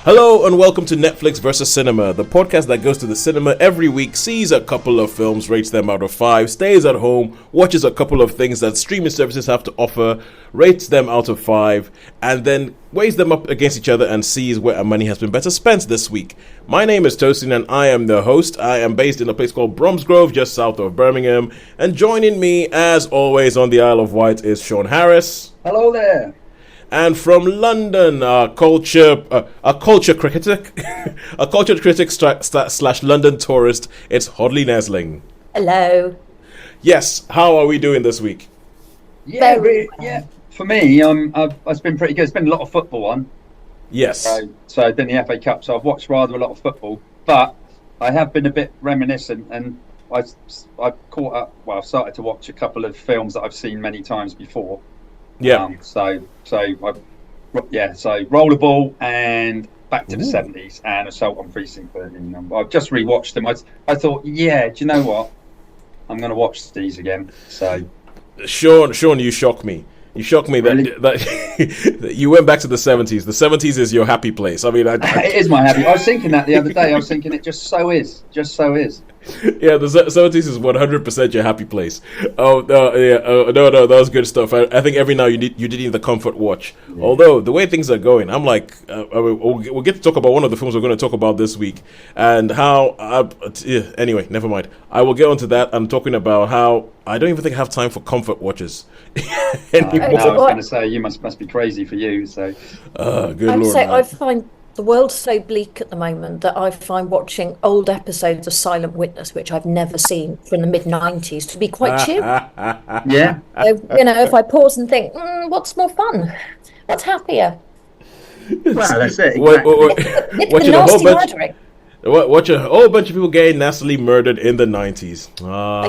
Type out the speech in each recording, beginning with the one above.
Hello and welcome to Netflix vs. Cinema, the podcast that goes to the cinema every week, sees a couple of films, rates them out of 5, stays at home, watches a couple of things that streaming services have to offer, rates them out of 5, and then weighs them up against each other and sees where our money has been better spent this week. My name is Tosin and I am the host. I am based in a place called Bromsgrove, just south of Birmingham, and joining me, as always, on the Isle of Wight is Shaun Harris. Hello there. And from London, a culture critic, a culture critic slash London tourist, it's Hodley Nesling. Hello. Yes, how are we doing this week? Yeah, for me, it's been pretty good. It's been a lot of football on. Yes. So I've been the FA Cup, so I've watched rather a lot of football. But I have been a bit reminiscent, and I caught up. Well, I've started to watch a couple of films that I've seen many times before. Yeah. So Rollerball and Back to the 70s and Assault on Precinct 13. I've just rewatched them. I thought, do you know what? I'm going to watch these again. So, Shaun, you shock me. You shocked me Really? that you went back to the 70s. The 70s is your happy place. I mean, it is my happy. I was thinking that the other day. I was thinking it just so is. Yeah, the 70s is 100% your happy place. No, that was good stuff. I think every now you did need the comfort watch. Yeah. Although the way things are going, I'm like, we'll get to talk about one of the films we're going to talk about this week, and how. Anyway, never mind. I will get onto that. I'm talking about how I don't even think I have time for comfort watches anymore. I was going to say you must be crazy for you. So, good Lord. I find the world so bleak at the moment that I find watching old episodes of Silent Witness, which I've never seen from the mid-90s, to be quite chill. Yeah. So, if I pause and think, what's more fun? What's happier? Well, that's it. Exactly. It's the nasty murdering. Watch a whole bunch of people getting nastily murdered in the 90s.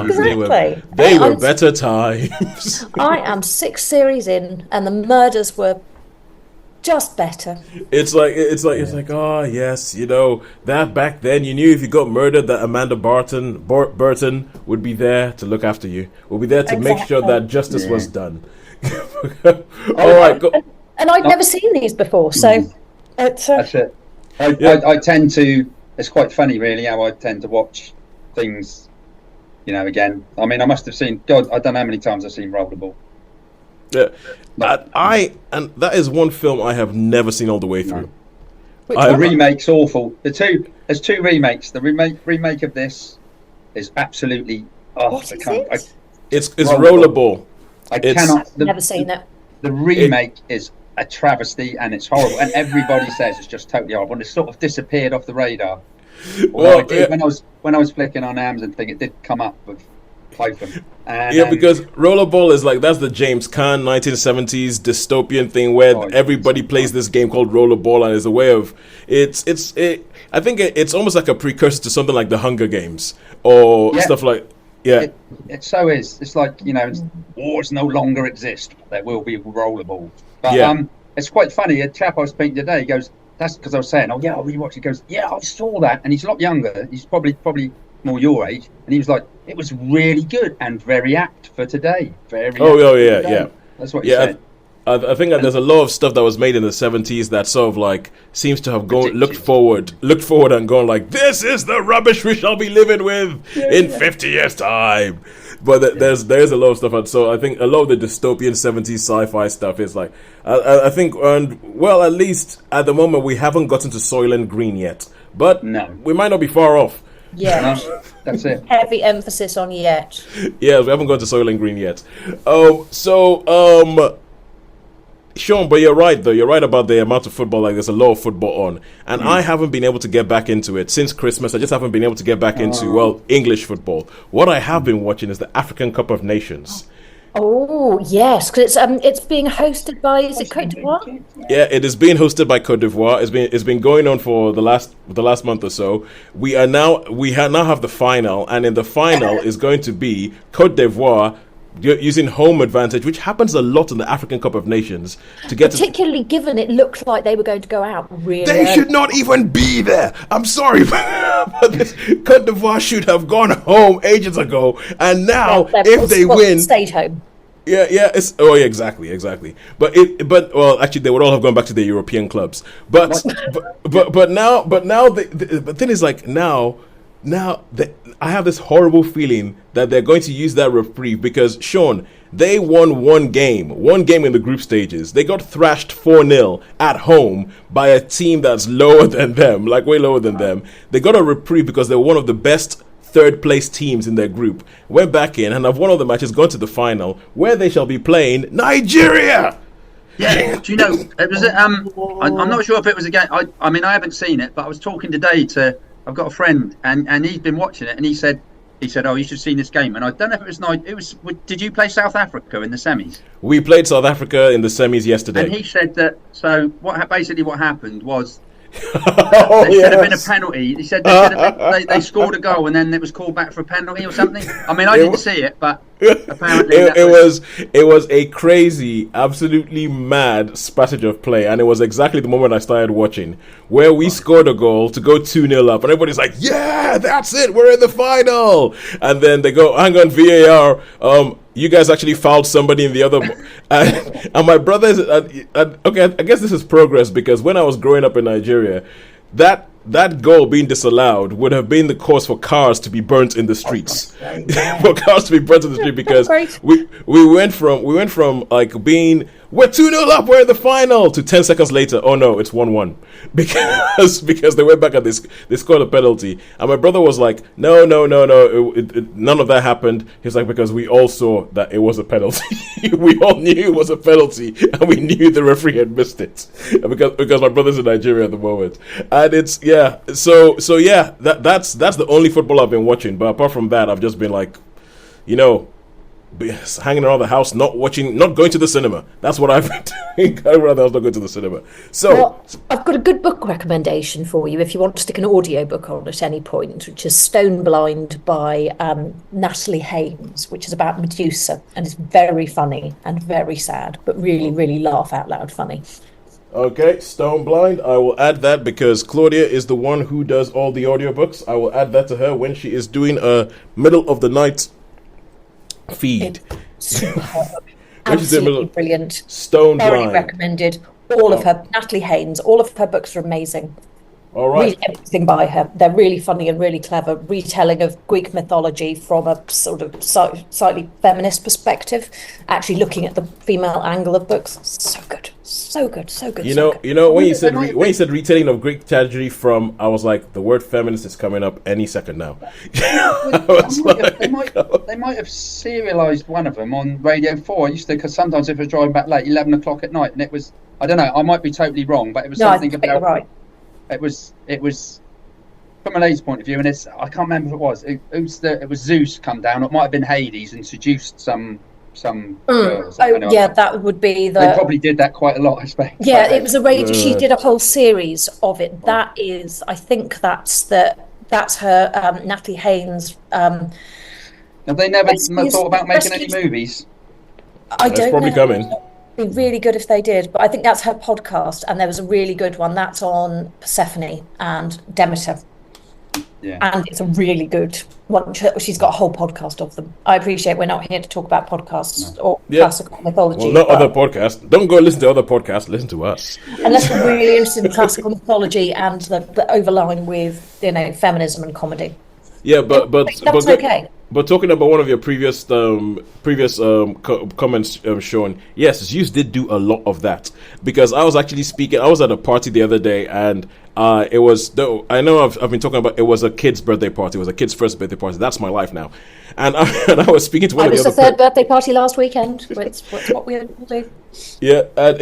Exactly. They were better times. I am 6 series in, and the murders were just better. It's like oh yes, that back then you knew if you got murdered that Amanda Burton would be there to look after you. Would be there to make sure that justice was done. All right, go. And I'd never seen these before, so that's it. I tend to. It's quite funny, really, how I tend to watch things. Again. I mean, I must have seen. God, I don't know how many times I've seen Rollerball. Yeah, and that is one film I have never seen all the way through. The remake's awful. There's 2 remakes. The remake of this is absolutely. What is it? It's Rollerball. Never seen it. The remake is a travesty and it's horrible, and everybody says it's just totally horrible. And it's sort of disappeared off the radar. When I was flicking on Amazon thing, it did come up with Python. Because Rollerball is that's the James Caan 1970s dystopian thing where everybody plays this game called Rollerball, and is a way of I think it's almost like a precursor to something like the Hunger Games or stuff like. Yeah, it so is. It's like wars no longer exist. There will be Rollerball. But it's quite funny. A chap I was speaking today, he goes, "That's because I was saying, I'll rewatch it." He goes, "Yeah, I saw that," and he's a lot younger. He's probably more your age, and he was like, "It was really good and very apt for today." Yeah. That's what he said. I think that there's a lot of stuff that was made in the 70s that sort of seems to have looked forward and gone this is the rubbish we shall be living with in 50 years time. But there's a lot of stuff, and so I think a lot of the dystopian 70s sci-fi stuff is I think, at least at the moment we haven't gotten to Soylent Green yet, but we might not be far off. Yeah, that's it. Heavy emphasis on yet. Yeah, we haven't gone to Soylent Green yet. Shaun, but you're right, though. You're right about the amount of football. There's a lot of football on. And I haven't been able to get back into it since Christmas. I just haven't been able to get back into, English football. What I have been watching is the African Cup of Nations. Oh, yes, because it's being hosted by, is it Côte d'Ivoire? Yeah, it is being hosted by Côte d'Ivoire. It's been going on for the last month or so. We now have the final, and in the final is going to be Côte d'Ivoire using home advantage, which happens a lot in the African Cup of Nations. Particularly given it looked like they were going to go out really They early. should not even be there. I'm sorry, but Côte d'Ivoire should have gone home ages ago. And now, if they win... Stayed home. Yeah. Yeah, exactly. But actually, they would all have gone back to their European clubs. But now the thing is, like, I have this horrible feeling that they're going to use that reprieve because, Shaun, they won one game in the group stages. They got thrashed 4-0 at home by a team that's lower than them, like way lower than them. They got a reprieve because they were one of the best third place teams in their group. Went back in and have won all the matches, gone to the final, where they shall be playing Nigeria. Yeah, do you know, it was I'm not sure if it was a game. I mean, I haven't seen it, but I was talking today to, I've got a friend and he's been watching it, and he said, oh, you should have seen this game. And I don't know if it was did you play South Africa in the semis? We played South Africa in the semis yesterday. And he said that, so what happened was, there should have been a penalty. He said they scored a goal and then it was called back for a penalty or something. I mean, I didn't see it, but apparently it was a crazy, absolutely mad passage of play, and it was exactly the moment I started watching where we scored a goal to go 2-0 up, and everybody's like, "Yeah, that's it, we're in the final." And then they go, "Hang on, VAR. You guys actually fouled somebody in the other." And my brother is okay. I guess this is progress because when I was growing up in Nigeria, that goal being disallowed would have been the cause for cars to be burnt in the streets. For cars to be burnt in the street because we went from like being, we're 2-0 up, we're in the final, to 10 seconds later, oh no, it's 1-1. Because they went back and they scored a penalty. And my brother was like, no, none of that happened. He's like, because we all saw that it was a penalty. We all knew it was a penalty, and we knew the referee had missed it. Because my brother's in Nigeria at the moment. And it's, yeah, so yeah, that's the only football I've been watching. But apart from that, I've just been like, hanging around the house, not going to the cinema. That's what I've been doing. I'd rather not going to the cinema. So, well, I've got a good book recommendation for you if you want to stick an audio book on at any point, which is Stone Blind by Natalie Haynes, which is about Medusa, and it's very funny and very sad, but really, really laugh out loud funny. Okay, Stone Blind. I will add that because Claudia is the one who does all the audiobooks. I will add that to her when she is doing a middle of the night feed. Superb. Absolutely brilliant. Stone Very Blind. recommended. All of her, Natalie Haynes, all of her books are amazing. All right. Read everything by her. They're really funny and really clever. Retelling of Greek mythology from a sort of slightly feminist perspective. Actually looking at the female angle of books. So good. You know when you said retelling of Greek tragedy from, I was like, the word feminist is coming up any second now. They might have serialised one of them on Radio 4. I used to, because sometimes if I was driving back late, 11 o'clock at night, and it was, I don't know, I might be totally wrong, but it was something about. You're right. It was from a lady's point of view, and it's, I can't remember who it was. It was Zeus come down. It might have been Hades and seduced some girls. Yeah, that would be the. They probably did that quite a lot, I suppose. Yeah, it was a radio. She did a whole series of it. That is, I think that's her, Natalie Haynes. Have they never thought about making any movies? I don't know. It's probably coming. It'd be really good if they did, but I think that's her podcast, and there was a really good one that's on Persephone and Demeter. Yeah. And it's a really good one. She's got a whole podcast of them. I appreciate we're not here to talk about podcasts or classical mythology. Well, not other podcasts. Don't go listen to other podcasts. Listen to us. Unless you're really interested in classical mythology and the overlying with, feminism and comedy. Yeah, but that's okay. But talking about one of your previous comments, Shaun, yes, Zeus did do a lot of that, because I was actually speaking. I was at a party the other day, and it was. I know I've been talking about. It was a kid's birthday party. It was a kid's first birthday party. That's my life now, and I was speaking to one of the other. It was the third birthday party last weekend. It's what we all do. Yeah, and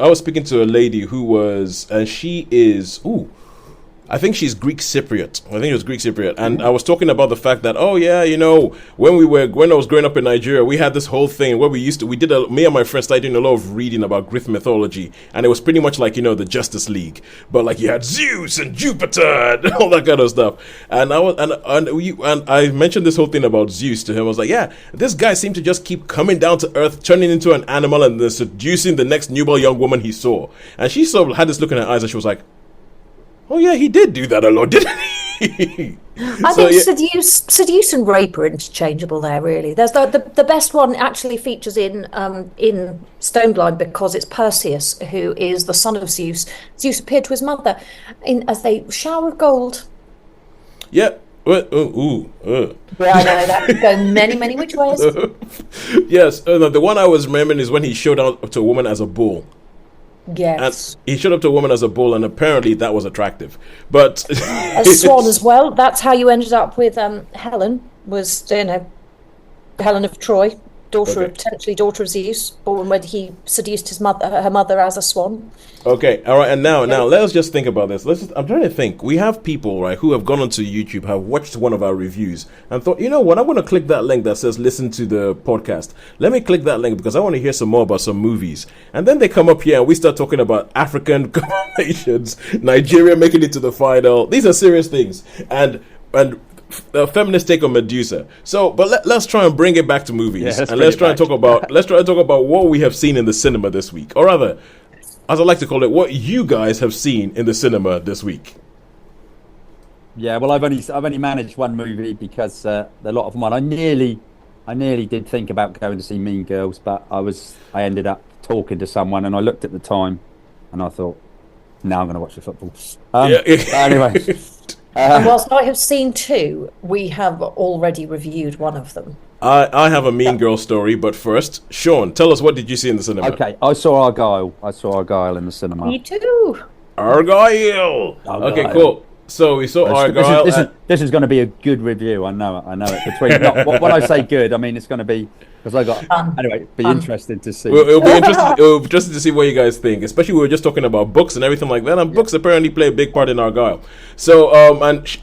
I was speaking to a lady who was, and she is I think she's Greek Cypriot. I think it was Greek Cypriot. And I was talking about the fact that, when I was growing up in Nigeria, we had this whole thing where me and my friends started doing a lot of reading about Greek mythology. And it was pretty much like, the Justice League. But like you had Zeus and Jupiter and all that kind of stuff. And I mentioned this whole thing about Zeus to him. I was like, yeah, this guy seemed to just keep coming down to earth, turning into an animal and then seducing the next nubile young woman he saw. And she sort of had this look in her eyes and she was like, oh yeah, he did do that a lot, didn't he? I think seduce and rape are interchangeable there. Really, there's the best one actually features in Stoneblind because it's Perseus, who is the son of Zeus. Zeus appeared to his mother as a shower of gold. Yeah. Yeah, I know that could go many which ways. Yes, the one I was remembering is when he showed up to a woman as a bull. Yes. And he showed up to a woman as a bull, and apparently that was attractive. But a swan as well. That's how you ended up with Helen. Was Helen of Troy, potentially daughter of Zeus, born when he seduced her mother as a swan. Okay, all right, and now let's just think about this. I'm trying to think. We have people, right, who have gone onto YouTube, have watched one of our reviews, and thought, you know what, I'm going to click that link that says listen to the podcast. Let me click that link because I want to hear some more about some movies. And then they come up here and we start talking about African nations, Nigeria making it to the final. These are serious things. And a feminist take on Medusa. So, but let's try and bring it back to movies, and let's try and talk about what we have seen in the cinema this week, or rather, as I like to call it, what you guys have seen in the cinema this week. Yeah, well, I've only managed one movie because a lot of them. I nearly did think about going to see Mean Girls, but I ended up talking to someone, and I looked at the time, and I thought, now I'm going to watch the football. Anyway. And whilst I have seen two, we have already reviewed one of them. I have a Mean Girl story, but first, Shaun, tell us, what did you see in the cinema? Okay, I saw Argylle in the cinema. Me too. Argylle. Okay, cool. So we saw Argylle. This is going to be a good review. I know it. When I say good, I mean it's going to be because I got anyway. Be interested to see. It'll be interesting to see what you guys think. Especially we were just talking about books and everything like that, and books apparently play a big part in Argylle. So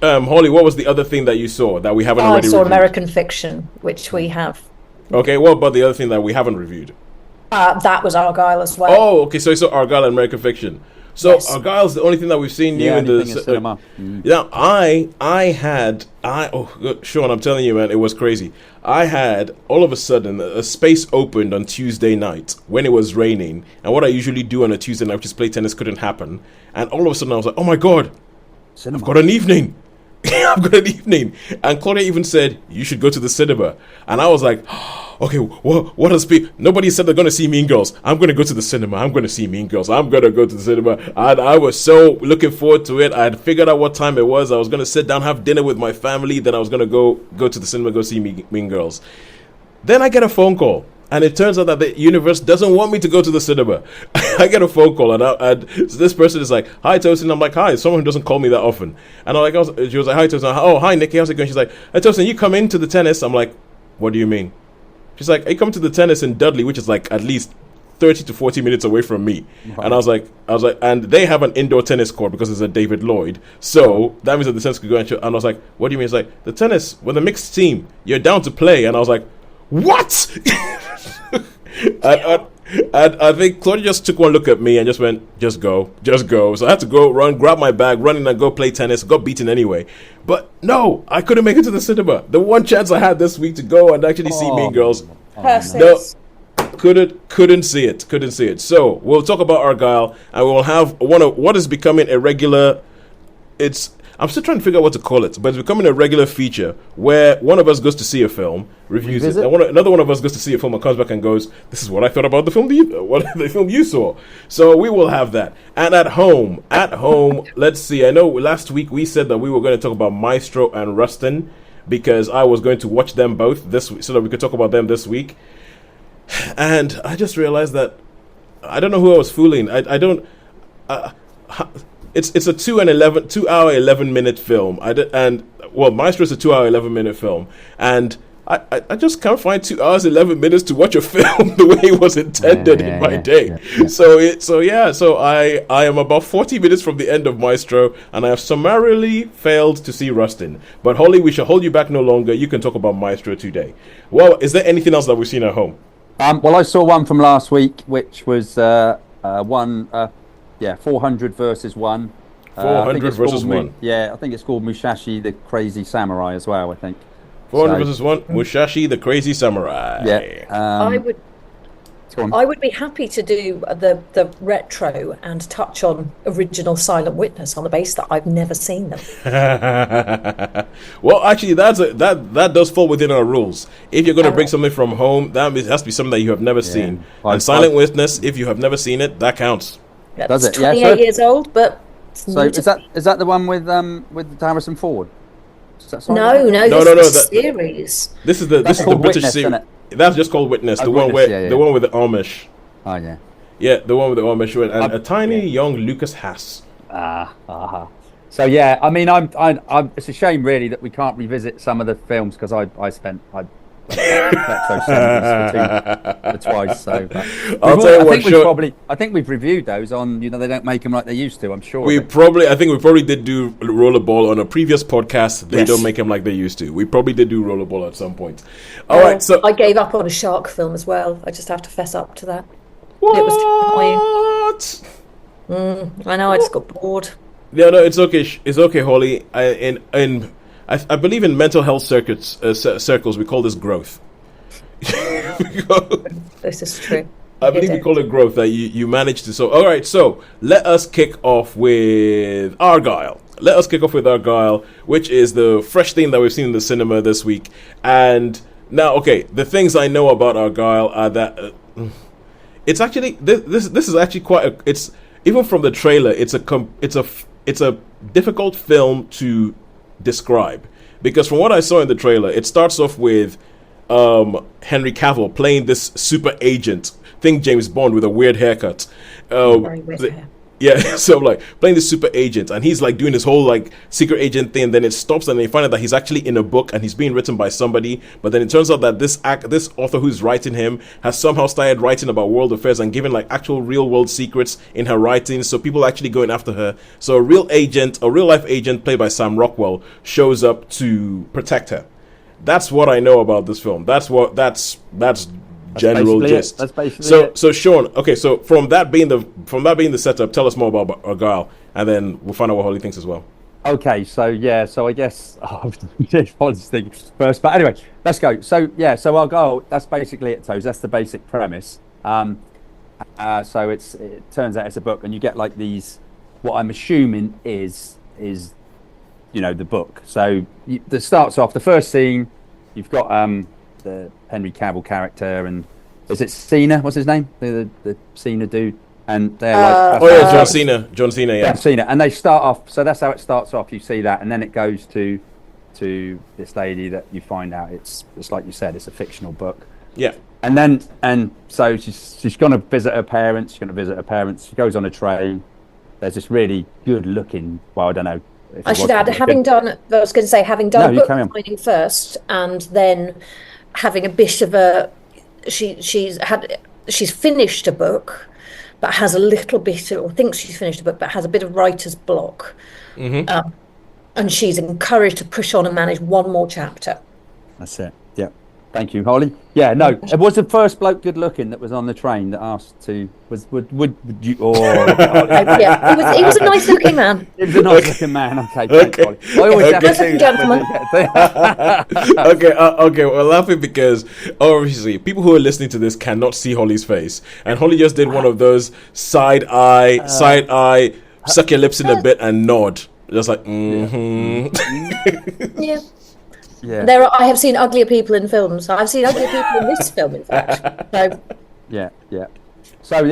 Holly, what was the other thing that you saw that we haven't already? I saw reviewed? American Fiction, which we have. Okay, what about the other thing that we haven't reviewed? That was Argylle as well. Oh, okay. So you saw Argylle and American Fiction. So yes. Argylle's the only thing that we've seen you in the cinema. Yeah, Shaun, I'm telling you, man, it was crazy. I had all of a sudden a space opened on Tuesday night when it was raining, and what I usually do on a Tuesday night, which is play tennis, couldn't happen. And all of a sudden I was like, oh my god, cinema. I've got an evening. I've got an evening. And Claudia even said, you should go to the cinema. And I was like, okay, what else? Nobody said they're going to see Mean Girls. I'm going to go to the cinema. I'm going to see Mean Girls. I'm going to go to the cinema. And I was so looking forward to it. I had figured out what time it was. I was going to sit down, have dinner with my family. Then I was going to go to the cinema, go see Mean Girls. Then I get a phone call. And it turns out that the universe doesn't want me to go to the cinema. I get a phone call, and so this person is like, hi, Tosin. I'm like, hi, someone who doesn't call me that often. And she was like, hi, Tosin. Oh, hi, Nikki. How's it going? She's like, hey, Tosin, you come into the tennis? I'm like, what do you mean? She's like, hey, come to the tennis in Dudley, which is like at least 30 to 40 minutes away from me. Right. And I was like, and they have an indoor tennis court because it's a David Lloyd. So that means that the tennis could go and I was like, what do you mean? It's like, the tennis, with a mixed team, you're down to play. And I was like, what? and I think Claudia just took one look at me and just went, just go. So I had to go run, grab my bag, run in and go play tennis. Got beaten anyway. But no, I couldn't make it to the cinema. The one chance I had this week to go and actually see Mean Girls. No, couldn't see it. So we'll talk about Argylle, and we'll have what is becoming a regular. I'm still trying to figure out what to call it, but it's becoming a regular feature where one of us goes to see a film, reviews it, and another one of us goes to see a film and comes back and goes, this is what I thought about the film you saw. So we will have that. And at home, let's see. I know last week we said that we were going to talk about Maestro and Rustin because I was going to watch them both this week so that we could talk about them this week. And I just realized that I don't know who I was fooling. I don't... It's a 2 hour 11-minute film. Maestro is a 2 hour 11-minute film, and I just can't find 2 hours 11 minutes to watch a film the way it was intended in my day. Yeah. So I am about 40 minutes from the end of Maestro, and I have summarily failed to see Rustin. But Holly, we shall hold you back no longer. You can talk about Maestro today. Well, is there anything else that we've seen at home? Well, I saw one from last week, which was 400 versus 1. 400 versus 1. Yeah, I think it's called Musashi, the Crazy Samurai as well, I think. 400 versus 1, Musashi, the Crazy Samurai. Yeah. I would be happy to do the retro and touch on original Silent Witness on the basis that I've never seen them. Well, actually, that does fall within our rules. If you're going to bring something from home, that has to be something that you have never seen. And Silent Witness, if you have never seen it, that counts. Yeah, does it? 28 years old, but so is that the one with Harrison Ford? No, this is a series. This is the British series. That's just called Witness. The one with the Amish. Oh yeah. Yeah, the one with the Amish and a tiny young Lucas Haas. So yeah, I mean, I'm. It's a shame really that we can't revisit some of the films because I twice. So I think we've reviewed those on. They don't make them like they used to. I'm sure. I think we probably did do Rollerball on a previous podcast. They don't make them like they used to. We probably did do Rollerball at some point. All right, so I gave up on a shark film as well. I just have to fess up to that. What? It was annoying. I know. I just got bored. Yeah, no, it's okay. It's okay, Holly. I believe in mental health circles, we call this growth. This is true. I believe we call it growth, that you managed to. So, all right, so let us kick off with Argylle. Which is the fresh thing that we've seen in the cinema this week. And now, okay, the things I know about Argylle are that it's actually this is actually quite it's even from the trailer, it's a difficult film to describe, because from what I saw in the trailer, it starts off with Henry Cavill playing this super agent, think James Bond with a weird haircut. Yeah, so like playing this super agent, and he's like doing this whole like secret agent thing. And then it stops, and they find out that he's actually in a book, and he's being written by somebody. But then it turns out that this author who's writing him has somehow started writing about world affairs and giving like actual real world secrets in her writings. So people are actually going after her. So a real life agent played by Sam Rockwell shows up to protect her. That's what I know about this film. That's general gist. That's basically it. So Shaun, okay, so from that being the setup, tell us more about Argylle, and then we'll find out what Holly thinks as well. Okay, so I guess Holly's thinking first, but anyway, let's go. So Argylle, that's basically it. So that's the basic premise. So it turns out it's a book, and you get like these. What I'm assuming is the book. So that starts off the first scene. You've got the Henry Cavill character, and is it Cena? What's his name? The Cena dude, and they're like, John Cena, yeah, Cena, and they start off. So that's how it starts off. You see that, and then it goes to this lady that you find out it's like you said, it's a fictional book. Yeah, and so she's going to visit her parents. She goes on a train. There's this really good looking. Well, I don't know. I should add, having done book finding first, and then having a bit of a she's finished a book but has a little bit or thinks she's finished a book but has a bit of writer's block, and she's encouraged to push on and manage one more chapter. That's it. Yeah, thank you, Holly. Yeah, no, it was the first bloke good looking that was on the train that asked to would you yeah, he was a nice looking man. He was a nice looking man. Okay, thanks, Holly. I always have to do that. Okay, we're laughing because obviously people who are listening to this cannot see Holly's face, and Holly just did one of those side eye, suck your lips in a bit and nod, just like Yeah. Yeah. I have seen uglier people in films. I've seen uglier people in this film, in fact. So. Yeah. So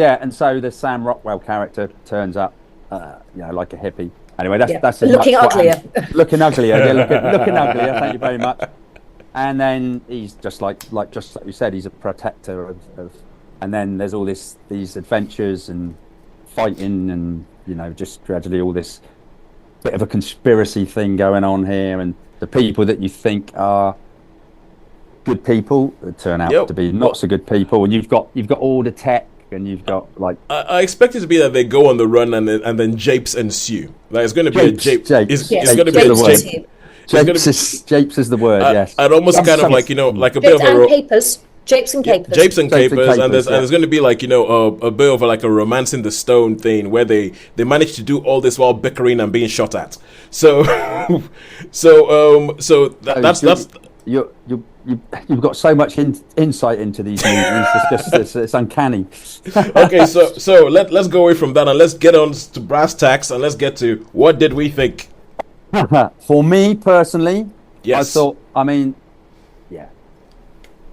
the Sam Rockwell character turns up, like a hippie. Anyway, that's looking uglier. Looking uglier. Yeah, looking uglier. Thank you very much. And then he's just like you said, he's a protector of. And then there's all these adventures and fighting, and just gradually all this bit of a conspiracy thing going on here, and the people that you think are good people turn out to be not so good people, and you've got all the tech, and you've got like. I expect it to be that they go on the run and then japes ensue. Like it's going to be a jape. It's going to be a jape. Japes is the word. Yes. And almost kind of like like a bit of a capers. Japes and capers. Japes and capers, and there's going to be like a bit of like a romance in the stone thing where they manage to do all this while bickering and being shot at. So that's you're you've got so much insight into these movies. It's uncanny. Okay, so let's go away from that and let's get on to brass tacks and let's get to what did we think. For me personally, Yes. I thought,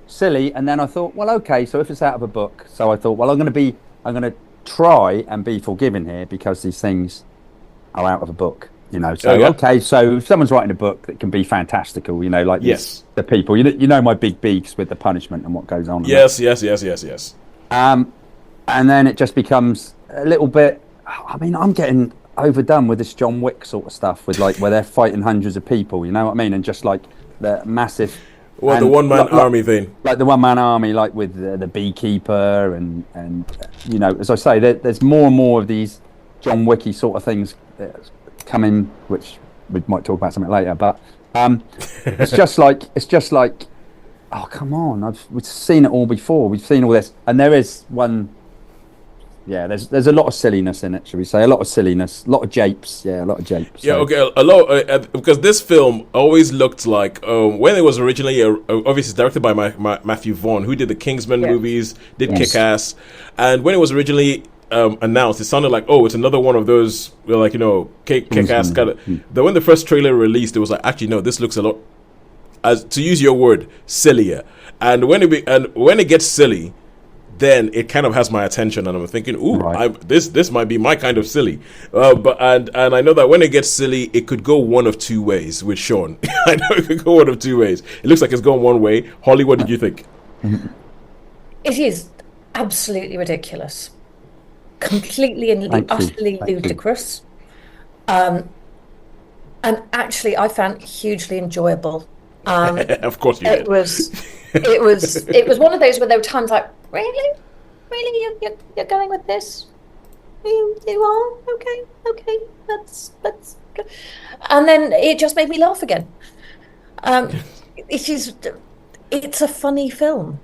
silly, and then I thought, well, okay, so if it's out of a book, so I thought, well, I'm going to try and be forgiving here because these things are out of a book, So okay, so if someone's writing a book that can be fantastical, like the people, my big beefs with the punishment and what goes on. Yes. And then it just becomes a little bit. I mean, I'm getting overdone with this John Wick sort of stuff, with where they're fighting hundreds of people. You know what I mean? And just like the massive. Well, the one-man army thing. Like the one-man army, like with the beekeeper and as I say, there's more and more of these John Wicky sort of things coming, which we might talk about something later. But it's just like, oh come on, we've seen it all before. We've seen all this, and there is one. Yeah, there's a lot of silliness in it, should we say? A lot of silliness, a lot of japes. Yeah, a lot of japes. Yeah, okay, a lot because this film always looked like when it was originally obviously directed by Matthew Vaughn, who did the Kingsman movies, did Kick-Ass, and when it was originally announced, it sounded like it's another one of those Kick-Ass kind of. Then when the first trailer released, it was like, actually no, this looks a lot, as to use your word, sillier. And when it gets silly, then it kind of has my attention, and I'm thinking, this might be my kind of silly. But I know that when it gets silly, it could go one of two ways with Shaun. I know it could go one of two ways. It looks like it's going one way. Holly, what did you think? It is absolutely ridiculous, completely and utterly ludicrous, and actually, I found hugely enjoyable. Of course, you did. It was one of those where there were times like, really, you're going with this? You are okay. That's good. And then it just made me laugh again. It's a funny film,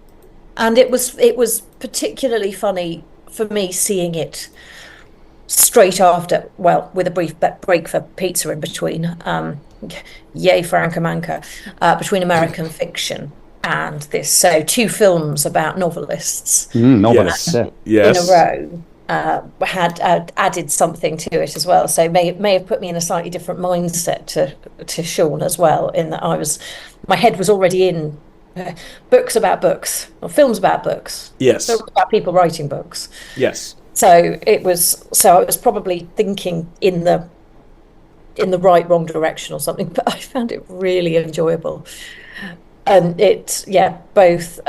and it was particularly funny for me seeing it straight after, with a brief break for pizza in between. Yay for Anchormanca, between American Fiction and this. So 2 films about novelists. Novelists, yes. In a row had added something to it as well. So may have put me in a slightly different mindset to Shaun as well, in that my head was already in books about books, or films about books. Yes. Films about people writing books. Yes. So I was probably thinking in the wrong direction or something, but I found it really enjoyable. And both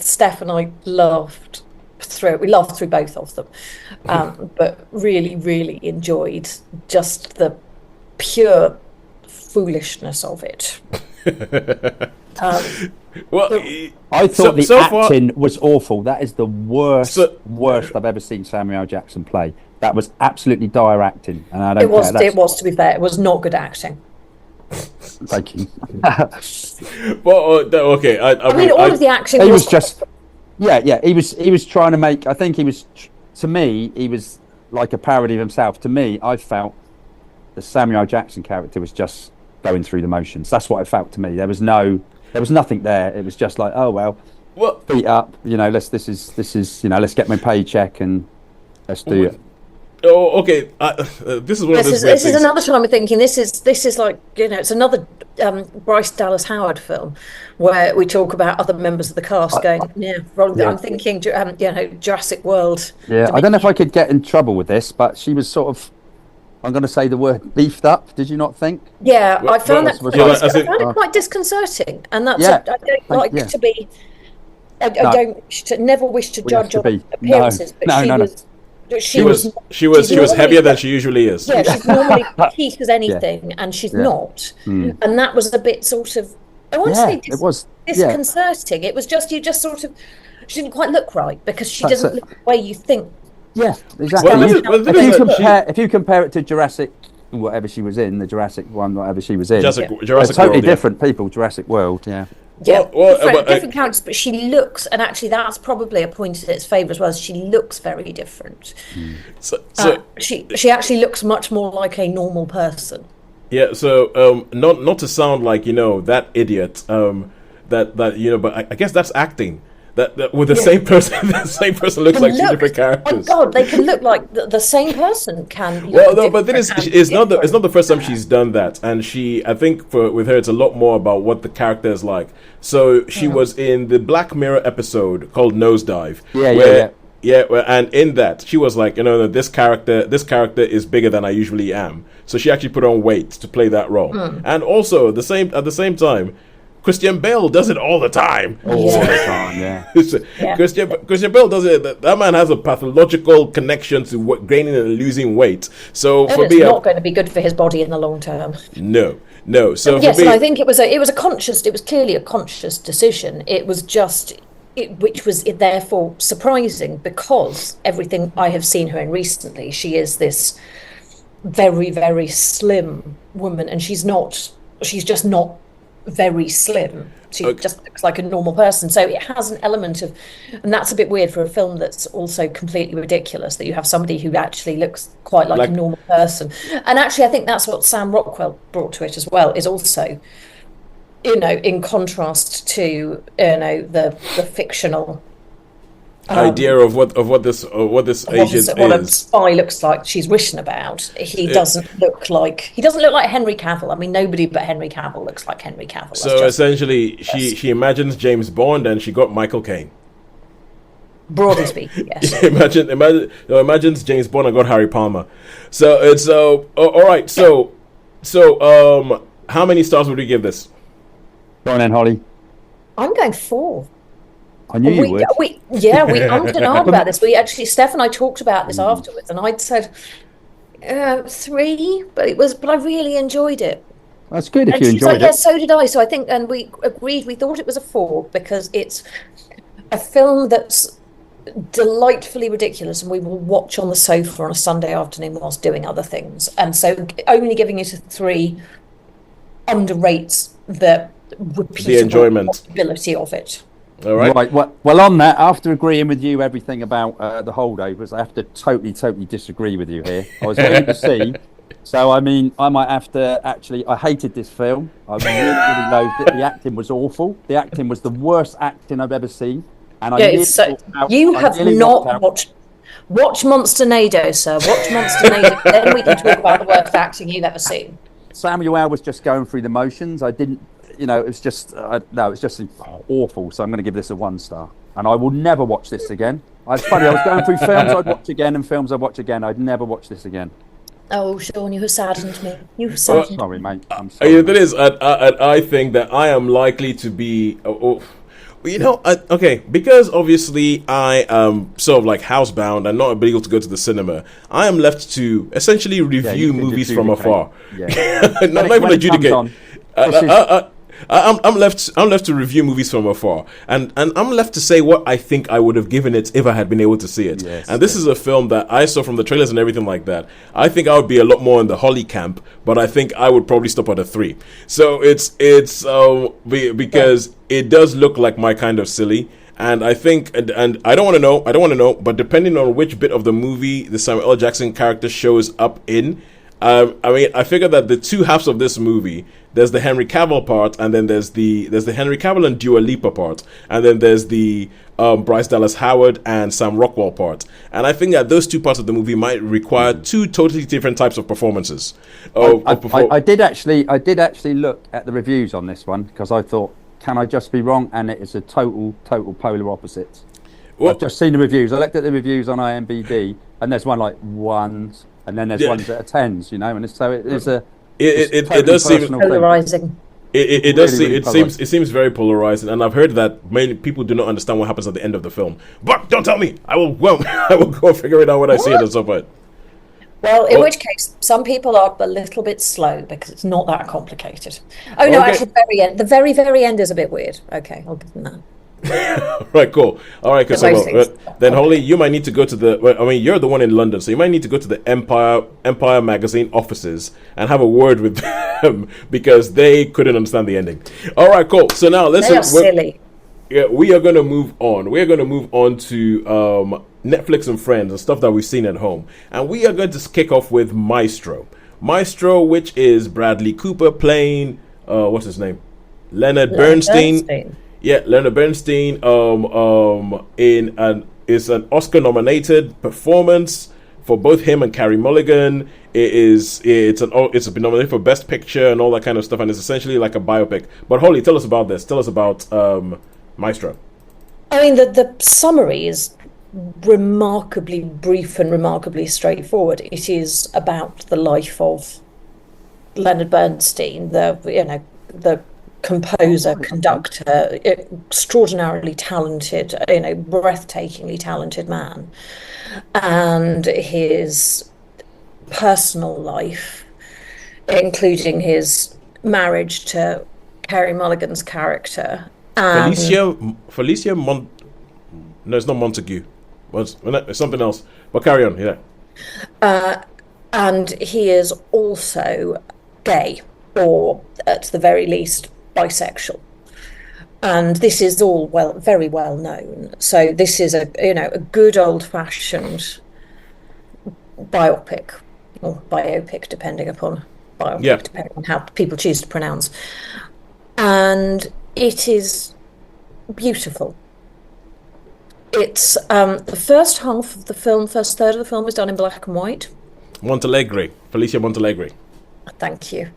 Steph and I laughed through it. We laughed through both of them, but really, really enjoyed just the pure foolishness of it. I thought the acting was awful. That is the worst I've ever seen Samuel L. Jackson play. That was absolutely dire acting, and I don't care. It was, to be fair, it was not good acting. Thank you. Well, okay. I mean, all of the action. He was just, He was trying to make. I think he was. To me, he was like a parody of himself. To me, I felt the Samuel L. Jackson character was just going through the motions. That's what it felt to me. There was nothing there. It was just like, oh well, feet up. Let's let's get my paycheck and let's do it. Oh, okay. This is one of those. This is another time I'm thinking. This is like, it's another Bryce Dallas Howard film where we talk about other members of the cast going, I'm thinking, Jurassic World. Yeah, I don't know if I could get in trouble with this, but she was sort of, I'm going to say the word beefed up. Did you not think? Yeah, I found it quite disconcerting, and that's I don't like to be. I never wish to judge on appearances, but she was heavier than she usually is. Yeah, she's normally petite as anything, and she's not. And that was a bit sort of, I want to say it was disconcerting. It was just, she didn't quite look right, because she doesn't look the way you think. Yeah, exactly. If you compare it to Jurassic, whatever she was in, the Jurassic one, whatever she was in, Jurassic totally World, different people. Jurassic World, Yeah, different characters, but she looks, and actually that's probably a point in its favour as well, as she looks very different. She actually looks much more like a normal person. Yeah, so not to sound like, that idiot, that you know, but I guess that's acting. That with the same person, the same person looks like two different characters. Oh God, they can look like the same person can. Well, no, but then it's not the first time she's done that, and I think with her it's a lot more about what the character is like. So she was in the Black Mirror episode called Nosedive. Yeah, and in that she was like, you know, this character is bigger than I usually am. So she actually put on weight to play that role, and also at the same time. Christian Bale does it all the time. All the time, yeah. Christian Bale does it. That man has a pathological connection to gaining and losing weight. So for me, it's not going to be good for his body in the long term. No. So yes, and I think it was clearly a conscious decision. It was which was therefore surprising, because everything I have seen her in recently, she is this very, very slim woman, and she's just not very slim. She just looks like a normal person. So it has an element of, and that's a bit weird for a film that's also completely ridiculous, that you have somebody who actually looks quite like a normal person. And actually I think that's what Sam Rockwell brought to it as well, is also, you know, in contrast to, you know, the fictional idea of what this agent what a spy looks like she's written about. He doesn't look like Henry Cavill. I mean, nobody but Henry Cavill looks like Henry Cavill. So essentially, she imagines James Bond, and she got Michael Caine. Broadly speaking, yes. imagines James Bond and got Harry Palmer. So it's all right. So how many stars would you give this? Shaun and Holly. I'm going 4. I knew you would. We ummed and ahed about this. Steph and I talked about this afterwards, and I'd said 3, but I really enjoyed it. That's good if you enjoyed it. Yeah, so did I. So I think, and we agreed, we thought it was a 4 because it's a film that's delightfully ridiculous, and we will watch on the sofa on a Sunday afternoon whilst doing other things. And so only giving it a 3 underrates the repeatable possibility of it. All right. Well, on that, after agreeing with you everything about the holdovers, I have to totally disagree with you here. I was waiting to see. So, I mean, I might have to actually... I hated this film. I really loathed it. The acting was awful. The acting was the worst acting I've ever seen. And you have not watched... Watch Monsternado, sir. Watch Monsternado. Then we can talk about the worst acting you've ever seen. Samuel was just going through the motions. I didn't... You know, it's just it's just awful. So I'm going to give this a 1 star, and I will never watch this again. It's funny. I was going through films I'd watch again and films I'd watch again. I'd never watch this again. Oh, Shaun, you have saddened me. You have saddened me. Sorry, mate. I'm sorry. That is, I think that I am likely to be. You know, because obviously I am sort of like housebound and not able to go to the cinema. I am left to essentially review movies from afar. Yeah. Not even adjudicate. I'm left to review movies from afar, and I'm left to say what I think I would have given it if I had been able to see it. Yes, and this is a film that I saw from the trailers and everything like that. I think I would be a lot more in the Holly camp, but I think I would probably stop at a 3. So it's because it does look like my kind of silly. And I think, and I don't want to know, but depending on which bit of the movie the Samuel L. Jackson character shows up in, I mean, I figure that the 2 halves of this movie, there's the Henry Cavill part, and then there's the Henry Cavill and Dua Lipa part, and then there's the Bryce Dallas Howard and Sam Rockwell part. And I think that those 2 parts of the movie might require 2 totally different types of performances. I did actually look at the reviews on this one, because I thought, can I just be wrong? And it is a total polar opposites. Well, I've just seen the reviews. I looked at the reviews on IMDb, and there's one like 1s, and then there's ones that are 10s, you know, and so it is a. It does seem polarizing. It seems very polarizing, and I've heard that many people do not understand what happens at the end of the film. But don't tell me. I will go figure it out when I see it at some point. Well, in which case, some people are a little bit slow because it's not that complicated. Oh no, actually, the very end is a bit weird. Okay, I'll give them that. Right, cool. All right, then Holly, you might need to go to you're the one in London, so you might need to go to the Empire magazine offices and have a word with them because they couldn't understand the ending. All right, cool. So now they are silly. Yeah, we are going to move on. We're going to move on to Netflix and Friends and stuff that we've seen at home, and we are going to kick off with Maestro, which is Bradley Cooper playing what's his name, Leonard Bernstein. Yeah, Leonard Bernstein is an Oscar-nominated performance for both him and Carey Mulligan. It's been nominated for Best Picture and all that kind of stuff, and it's essentially like a biopic. But Holly, tell us about this. Tell us about Maestro. I mean, the summary is remarkably brief and remarkably straightforward. It is about the life of Leonard Bernstein, the composer, conductor, extraordinarily talented, breathtakingly talented man, and his personal life, including his marriage to Carey Mulligan's character. Felicia no, it's not Montague. It's something else. But carry on, yeah. And he is also gay, or at the very least bisexual. And this is all very well known. So this is a good old-fashioned biopic, or biopic, depending upon depending on how people choose to pronounce. And it is beautiful. It's the first half of the film, first third of the film is done in black and white. Felicia Montalegre. Thank you.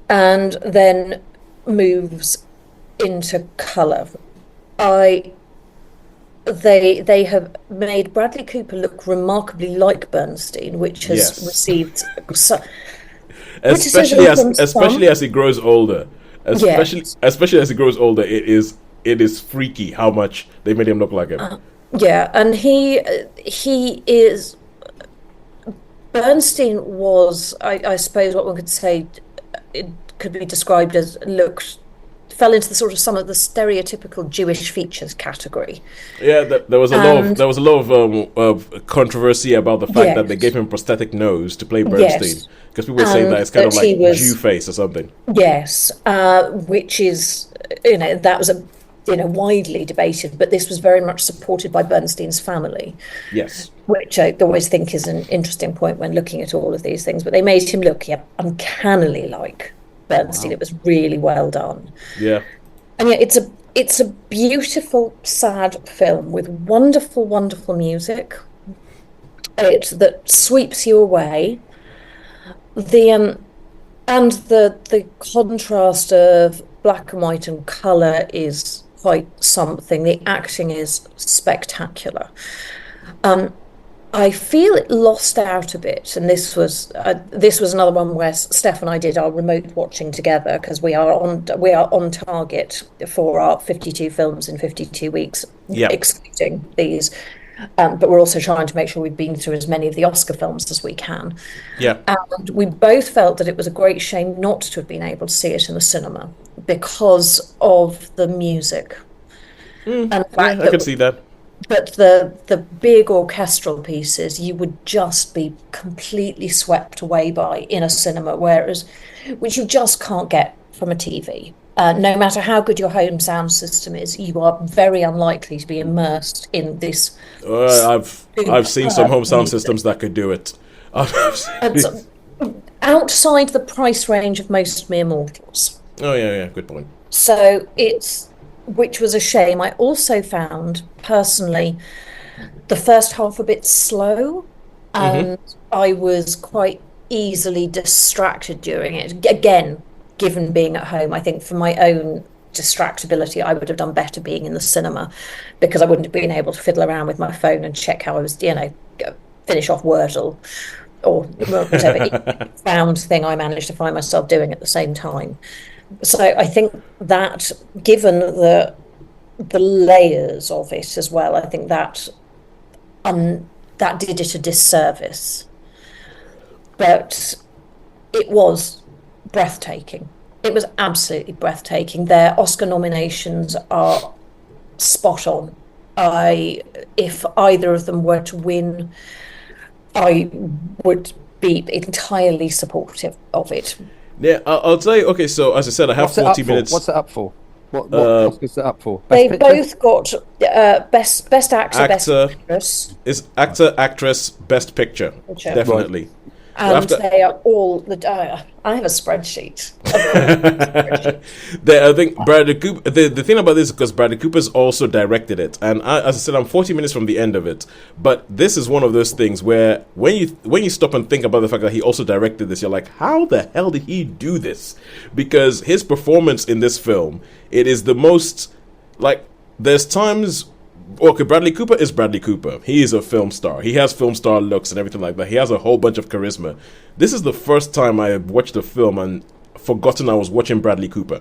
And then moves into colour. They have made Bradley Cooper look remarkably like Bernstein, which has received especially as he grows older. Especially as he grows older, it is freaky how much they made him look like him. And he is. Bernstein was, I suppose, what one could say, it could be described as fell into the sort of some of the stereotypical Jewish features category. Yeah, there was a lot of controversy about the fact that they gave him a prosthetic nose to play Bernstein, because people were saying that it's kind of like Jew face or something. Yes, which is that was widely debated, but this was very much supported by Bernstein's family. Yes. Which I always think is an interesting point when looking at all of these things. But they made him look uncannily like Bernstein. Wow. It was really well done. Yeah. And it's a beautiful, sad film with wonderful, wonderful music. That sweeps you away. The contrast of black and white and colour is quite something. The acting is spectacular. I feel it lost out a bit, and this was another one where Steph and I did our remote watching together, because we are on target for our 52 films in 52 weeks, excluding these. But we're also trying to make sure we've been through as many of the Oscar films as we can. Yeah. And we both felt that it was a great shame not to have been able to see it in the cinema because of the music. And the fact I could see that. But the big orchestral pieces, you would just be completely swept away by in a cinema, which you just can't get from a TV. No matter how good your home sound system is, you are very unlikely to be immersed in this. I've seen some home sound systems that could do it. Outside the price range of most mere mortals. Oh yeah, good point. So which was a shame. I also found personally the first half a bit slow, and I was quite easily distracted during it. Again, given being at home, I think for my own distractibility, I would have done better being in the cinema, because I wouldn't have been able to fiddle around with my phone and check how I was, finish off Wordle or whatever found thing I managed to find myself doing at the same time. So I think that, given the layers of it as well, I think that did it a disservice. But it was breathtaking. It was absolutely breathtaking. Their Oscar nominations are spot on. If either of them were to win, I would be entirely supportive of it. Yeah, I'll tell you. Okay, so as I said, I have 40 minutes. What's it up for? What Oscars it up for? They both got best actor, best actress. It's actor, actress, best picture. Definitely. And they are all I have a spreadsheet. I think Bradley Cooper. The thing about this is because Bradley Cooper's also directed it, and as I said, I'm 40 minutes from the end of it. But this is one of those things where when you stop and think about the fact that he also directed this, you're like, how the hell did he do this? Because his performance in this film, it is the most like. There's times. Okay, Bradley Cooper is Bradley Cooper. He is a film star. He has film star looks and everything like that. He has a whole bunch of charisma. This is the first time I watched a film and forgotten I was watching Bradley Cooper.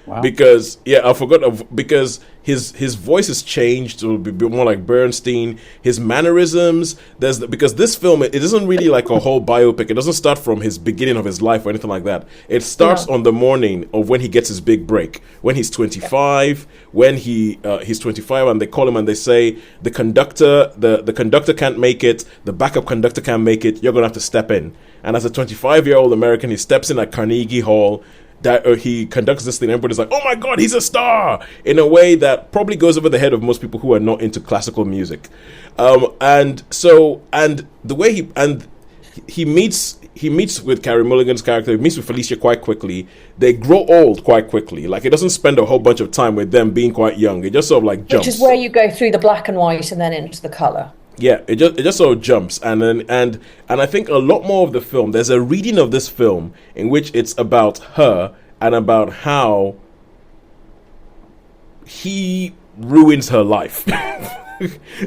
Wow. Because I forgot because his voice has changed to be more like Bernstein. His mannerisms, because this film it isn't really like a whole biopic. It doesn't start from his beginning of his life or anything like that. It starts on the morning of when he gets his big break, when he's 25, when he's 25, and they call him and they say the conductor can't make it, the backup conductor can't make it. You're gonna have to step in. And as a 25-year-old American, he steps in at Carnegie Hall. He conducts this thing. Everybody's like, "Oh my God, he's a star!" In a way that probably goes over the head of most people who are not into classical music. And the way he meets with Carey Mulligan's character. He meets with Felicia quite quickly. They grow old quite quickly. Like it doesn't spend a whole bunch of time with them being quite young. It just sort of like jumps. Which is where you go through the black and white and then into the color. Yeah, it just sort of jumps, and I think a lot more of the film. There's a reading of this film in which it's about her and about how he ruins her life,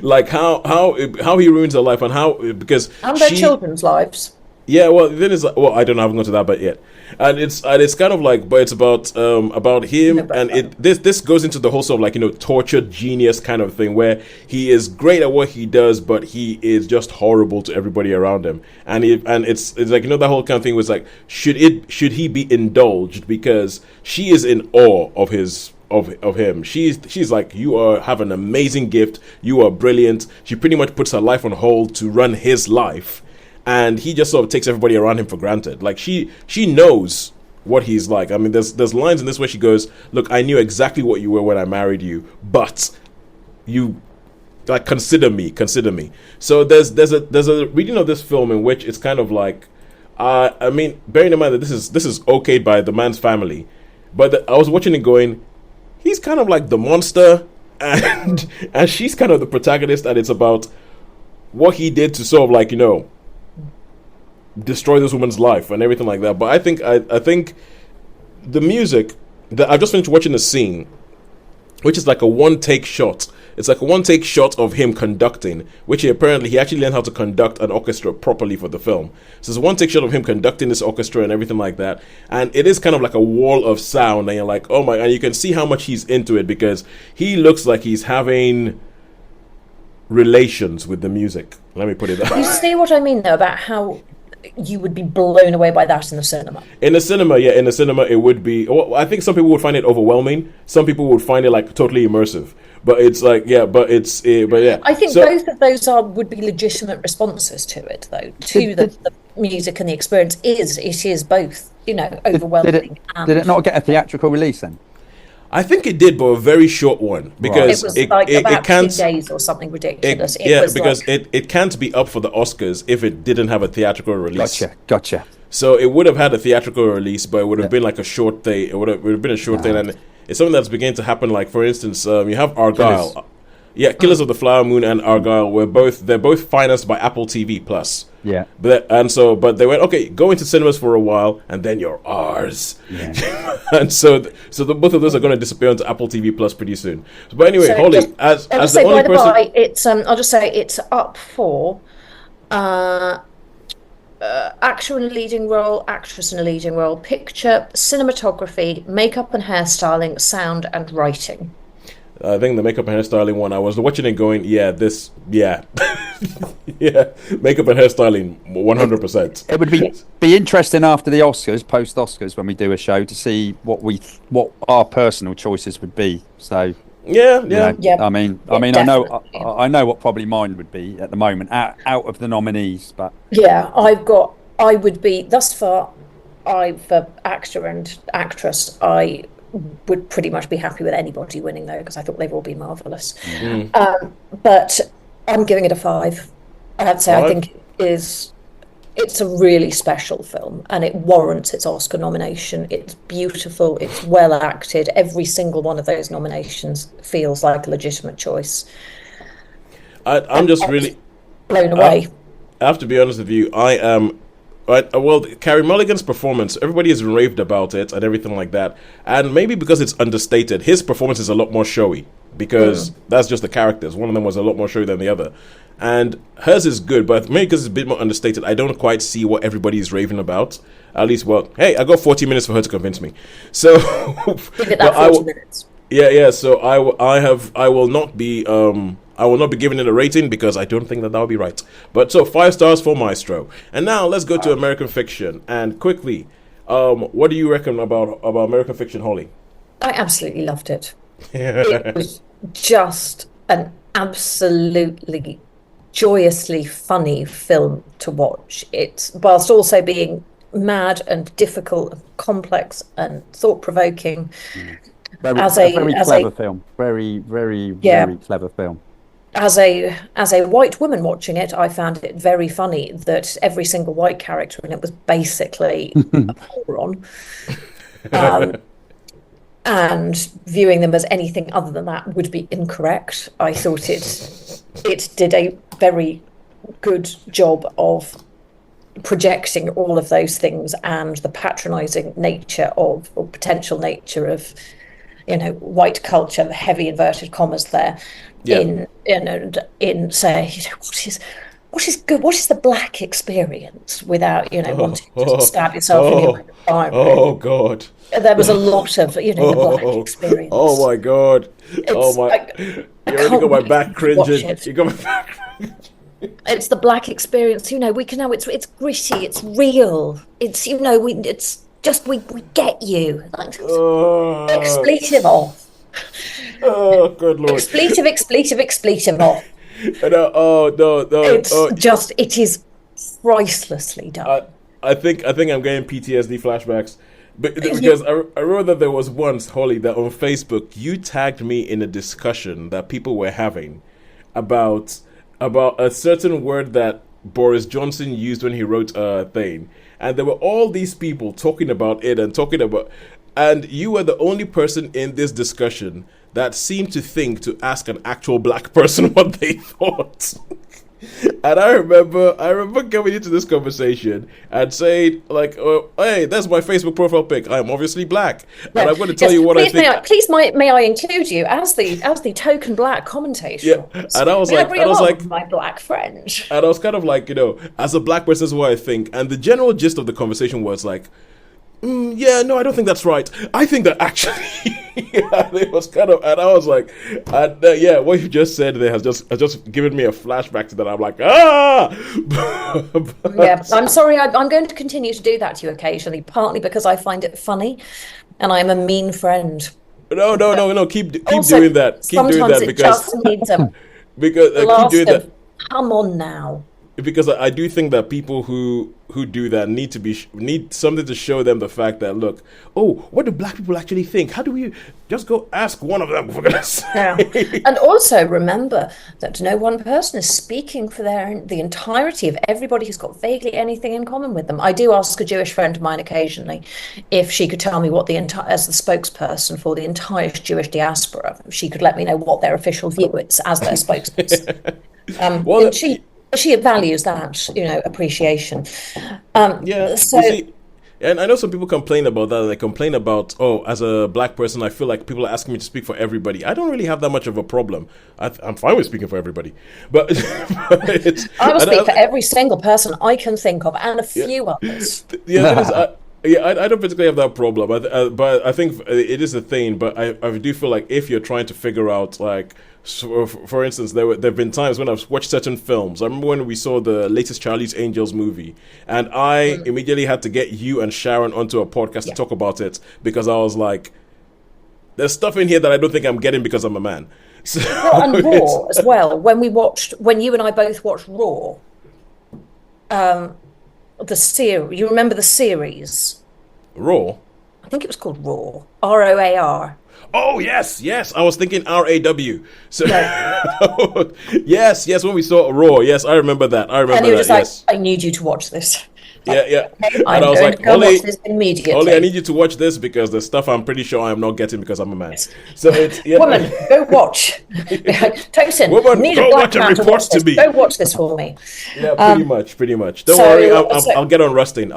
like how he ruins her life and because their children's lives. Yeah, well, then it's I don't know. I haven't gone to that bit yet, and it's kind of like, but it's about him, and this goes into the whole sort of like tortured genius kind of thing where he is great at what he does, but he is just horrible to everybody around him, and it's like that whole kind of thing was like should he be indulged because she is in awe of his. Of him. She's like, you have an amazing gift, you are brilliant. She pretty much puts her life on hold to run his life. And he just sort of takes everybody around him for granted. Like she knows what he's like. I mean, there's lines in this where she goes, "Look, I knew exactly what you were when I married you, but you like consider me." So there's a reading of this film in which it's kind of like, I mean, bearing in mind that this is okayed by the man's family, but I was watching it going, he's kind of like the monster, and she's kind of the protagonist, and it's about what he did to sort of like destroy this woman's life and everything like that. But I think the music that I've just finished watching the scene, which is like a one-take shot. It's like a one-take shot of him conducting, which he actually learned how to conduct an orchestra properly for the film. So it's a one-take shot of him conducting this orchestra and everything like that. And it is kind of like a wall of sound, and you're like, oh my, and you can see how much he's into it because he looks like he's having relations with the music. Let me put it that way. You see what I mean though about how you would be blown away by that in the cinema. In the cinema, it would be. Well, I think some people would find it overwhelming. Some people would find it like totally immersive. But it's like, I think both of those would be legitimate responses to it, though. To the music and the experience it is both, overwhelming. Did it not get a theatrical release then? I think it did, but a very short one because it was about 2 days or something ridiculous. It can't be up for the Oscars if it didn't have a theatrical release. Gotcha. So it would have had a theatrical release, but it would have been like a short thing. It would have been a short thing, and it's something that's beginning to happen. Like for instance, you have Argylle. Killers of the Flower Moon and Argylle they're both financed by Apple TV Plus. Yeah. But they went, okay, go into cinemas for a while and then you're ours. Yeah. And so both of those are going to disappear onto Apple TV Plus pretty soon. But anyway, Holly, as the only person, it's I'll just say it's up for actor in a leading role, actress in a leading role, picture, cinematography, makeup and hairstyling, sound and writing. I think the makeup and hairstyling one, I was watching it going, yeah, makeup and hairstyling, 100%. It would be interesting after the Oscars, post Oscars, when we do a show to see what our personal choices would be. So yeah. I mean, I know what probably mine would be at the moment out of the nominees, but I would be thus far. For actor and actress, I would pretty much be happy with anybody winning though, because I thought they've all been marvellous. But I'm giving it a 5. I have to say, 5? I think It's a really special film, and it warrants its Oscar nomination. It's beautiful. It's well acted. Every single one of those nominations feels like a legitimate choice. I'm just really blown away. I have to be honest with you. I am. Right, well, Carey Mulligan's performance, everybody has raved about it and everything like that. And maybe because it's understated, his performance is a lot more showy because that's just the characters. One of them was a lot more showy than the other. And hers is good, but maybe because it's a bit more understated, I don't quite see what everybody is raving about. At least, well, hey, I got 40 minutes for her to convince me. So, give it that 40 minutes. Yeah. So I will not be giving it a rating because I don't think that would be right. But so 5 stars for Maestro. And now let's go to American Fiction. And quickly, what do you reckon about American Fiction, Holly? I absolutely loved it. It was just an absolutely joyously funny film to watch. It's whilst also being mad and difficult, and complex and thought-provoking. Very clever film. Very clever film. As a white woman watching it, I found it very funny that every single white character in it was basically a moron. And viewing them as anything other than that would be incorrect. I thought it did a very good job of projecting all of those things and the patronizing nature of, or potential nature of, white culture, the heavy inverted commas there, in say, what is good, what is the black experience without, wanting to stab yourself in the fire. Oh God. There was a lot of, the black experience. Oh my God. You already got my back cringing. You got my back cringing. It's the black experience, we can know it's gritty, it's real. It's, it's just, we get you. Expletive off. Oh, good Lord. Expletive off. No. It is pricelessly done. I think I'm getting PTSD flashbacks. Because I remember that there was once, Holly, that on Facebook you tagged me in a discussion that people were having about a certain word that Boris Johnson used when he wrote a thing. And there were all these people talking about it and you were the only person in this discussion that seemed to think to ask an actual black person what they thought. And I remember coming into this conversation and saying, like, oh, hey, that's my Facebook profile pic. I'm obviously black. And I'm going to tell you what I think. May I include you as the token black commentator? Yeah. And I was like, my black friend. And I was kind of like, as a black person, this is what I think. And the general gist of the conversation was like, I don't think that's right. I think that actually, it was kind of, and I was like, what you just said there has just given me a flashback to that. I'm like, Yeah, I'm sorry. I'm going to continue to do that to you occasionally, partly because I find it funny, and I'm a mean friend. No. Keep doing that. Keep doing that because just needs a keep doing that. Come on now. Because I do think that people who do that need something to show them the fact that, look, what do black people actually think? How do we just go ask one of them, for goodness sake? Yeah. And also remember that no one person is speaking for the entirety of everybody who's got vaguely anything in common with them. I do ask a Jewish friend of mine occasionally if she could tell me what as the spokesperson for the entire Jewish diaspora, she could let me know what their official view is as their spokesperson. She values that, appreciation. And I know some people complain about that. They complain about, as a black person, I feel like people are asking me to speak for everybody. I don't really have that much of a problem. I'm fine with speaking for everybody. But I will speak for every single person I can think of and a few others. I don't particularly have that problem. But I think it is a thing. But I do feel like if you're trying to figure out, like, so for instance, there have been times when I've watched certain films. I remember when we saw the latest Charlie's Angels movie, and I immediately had to get you and Sharon onto a podcast to talk about it because I was like, there's stuff in here that I don't think I'm getting because I'm a man. So, and Raw as well. When you and I both watched Raw, the series. You remember the series? Raw? I think it was called Raw. ROAR. Oh yes. I was thinking RAW. So yes. When we saw Raw, yes, I remember that. And you were just yes. like, I need you to watch this. Yeah. I'm going to go watch this immediately. Holly, I need you to watch this because the stuff I'm pretty sure I'm not getting because I'm a man. So it's woman, go watch. Tosin, woman, need go a black watch and man to report watch to this. me. Go watch this for me. Yeah, pretty much. Don't worry, I'll get on Rustin.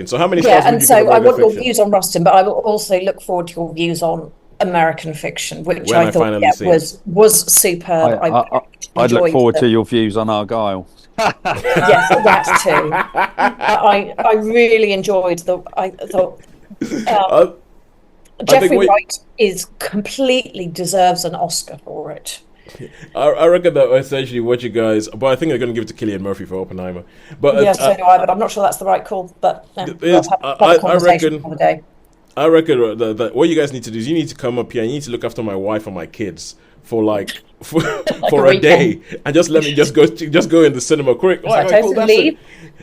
So how many stars would you give I want your Fiction? views on Rustin, but I will also look forward to your views on American Fiction, which When I thought was superb. I'd look forward to your views on Argylle. Yes, that too. I really enjoyed I thought Jeffrey Wright completely deserves an Oscar for it. I reckon that essentially what you guys, but I think they're going to give it to Cillian Murphy for Oppenheimer. But yes, so do I. But I'm not sure that's the right call. But I reckon that what you guys need to do is you need to come up here and you need to look after my wife and my kids for for a day and just let me just go in the cinema quick. Leave.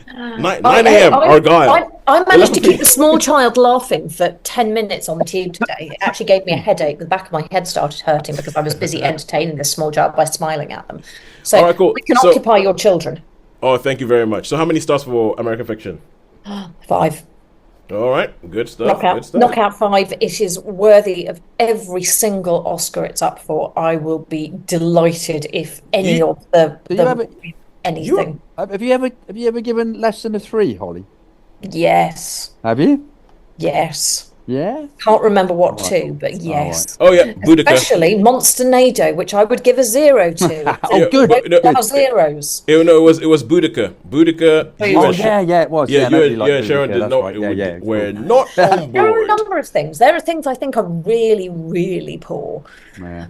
9 a.m. Argylle. I managed to keep a small child laughing for 10 minutes on the tube today. It actually gave me a headache. The back of my head started hurting because I was busy entertaining this small child by smiling at them. So all right, cool. We can occupy your children. Oh, thank you very much. So how many stars for American Fiction? 5. All right, good stuff. Knockout 5. It is worthy of every single Oscar it's up for. I will be delighted if any of anything. Have you ever given less than a 3, Holly? Yes. Have you? Yes. Yeah. Can't remember what to, but yes. Oh yeah, Boudica. Especially Monsternado, which I would give a 0 to. Oh, good. Zeros. It was Boudica. Boudica. It was. Yeah, Sharon did not. Right. We're not on board. There are a number of things. There are things I think are really, really poor. Yeah.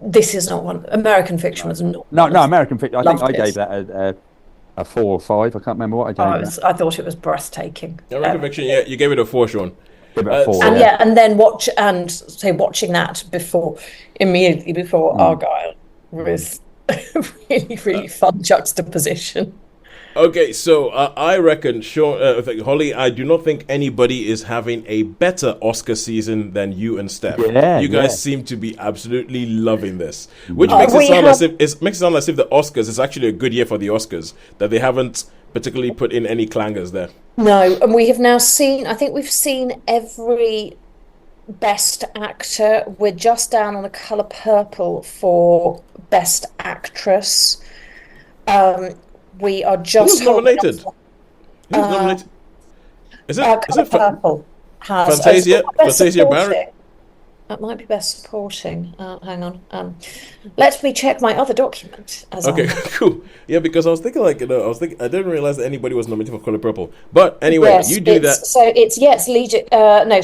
This is not one. American Fiction was not. No, American Fiction. I think I gave that a 4 or 5. I can't remember what I gave. I thought it was breathtaking. American Fiction. Yeah, you gave it a 4, Shaun. Give it a 4. And then watching that immediately before Argylle was really, really fun juxtaposition. Okay, so I reckon, Holly, I do not think anybody is having a better Oscar season than you and Steph. You guys seem to be absolutely loving this, which makes it sound as if the Oscars is actually a good year for the Oscars, that they haven't particularly put in any clangers there. No, and we have now seen. I think we've seen every Best Actor. We're just down on The Colour Purple for Best Actress. We are just Who's nominated? Is it Purple? Fantasia Barrett? That might be Best Supporting. Hang on. Let me check my other document. Cool. Yeah, because I was thinking I didn't realize that anybody was nominated for Colour Purple. But anyway, yes, you do that. So it's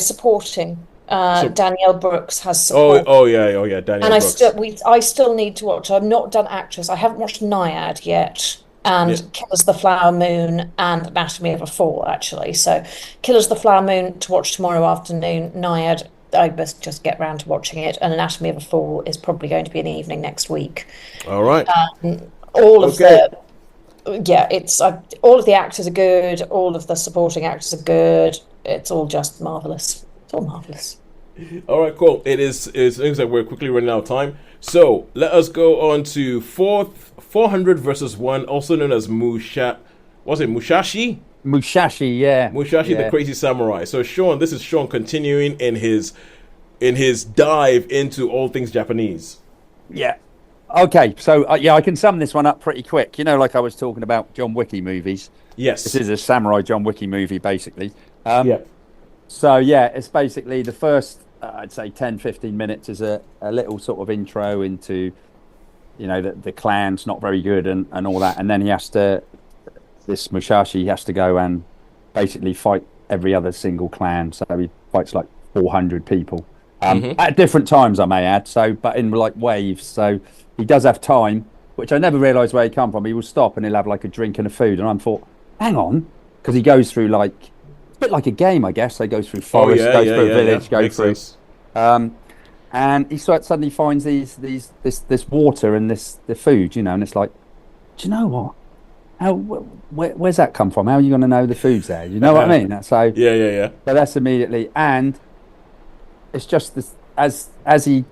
supporting. Danielle Brooks has support. Oh yeah, Danielle Brooks. And I still need to watch. I've not done Actress. I haven't watched Naiad yet. And Killers of the Flower Moon and Anatomy of a Fall, actually. So Killers of the Flower Moon to watch tomorrow afternoon. Naiad, I must just get round to watching it. And Anatomy of a Fall is probably going to be an evening next week. All right. All of the actors are good. All of the supporting actors are good. It's all just marvellous. It's all marvellous. All right, cool. It seems like we're quickly running out of time. So let us go on to 400 versus 1, also known as Musashi? Musashi, yeah. Musashi, the Crazy Samurai. So Shaun, this is Shaun continuing in his dive into all things Japanese. Yeah. Okay, so I can sum this one up pretty quick. Like I was talking about John Wicky movies. Yes. This is a samurai John Wicky movie, basically. Yeah. So, it's basically the first, I'd say 10, 15 minutes is a little sort of intro into, the clan's not very good and all that. And then this Musashi has to go and basically fight every other single clan. So he fights like 400 people at different times, I may add. So, but in like waves. So he does have time, which I never realised where he come from. He will stop and he'll have like a drink and a food. And I thought, hang on, because he goes through like, it's a bit like a game, I guess. They go through forest, through a village, go through. And he suddenly finds this water and the food, and it's like, do you know what? Where's that come from? How are you going to know the food's there? You know what I mean? So yeah. So that's immediately, and it's just this, as he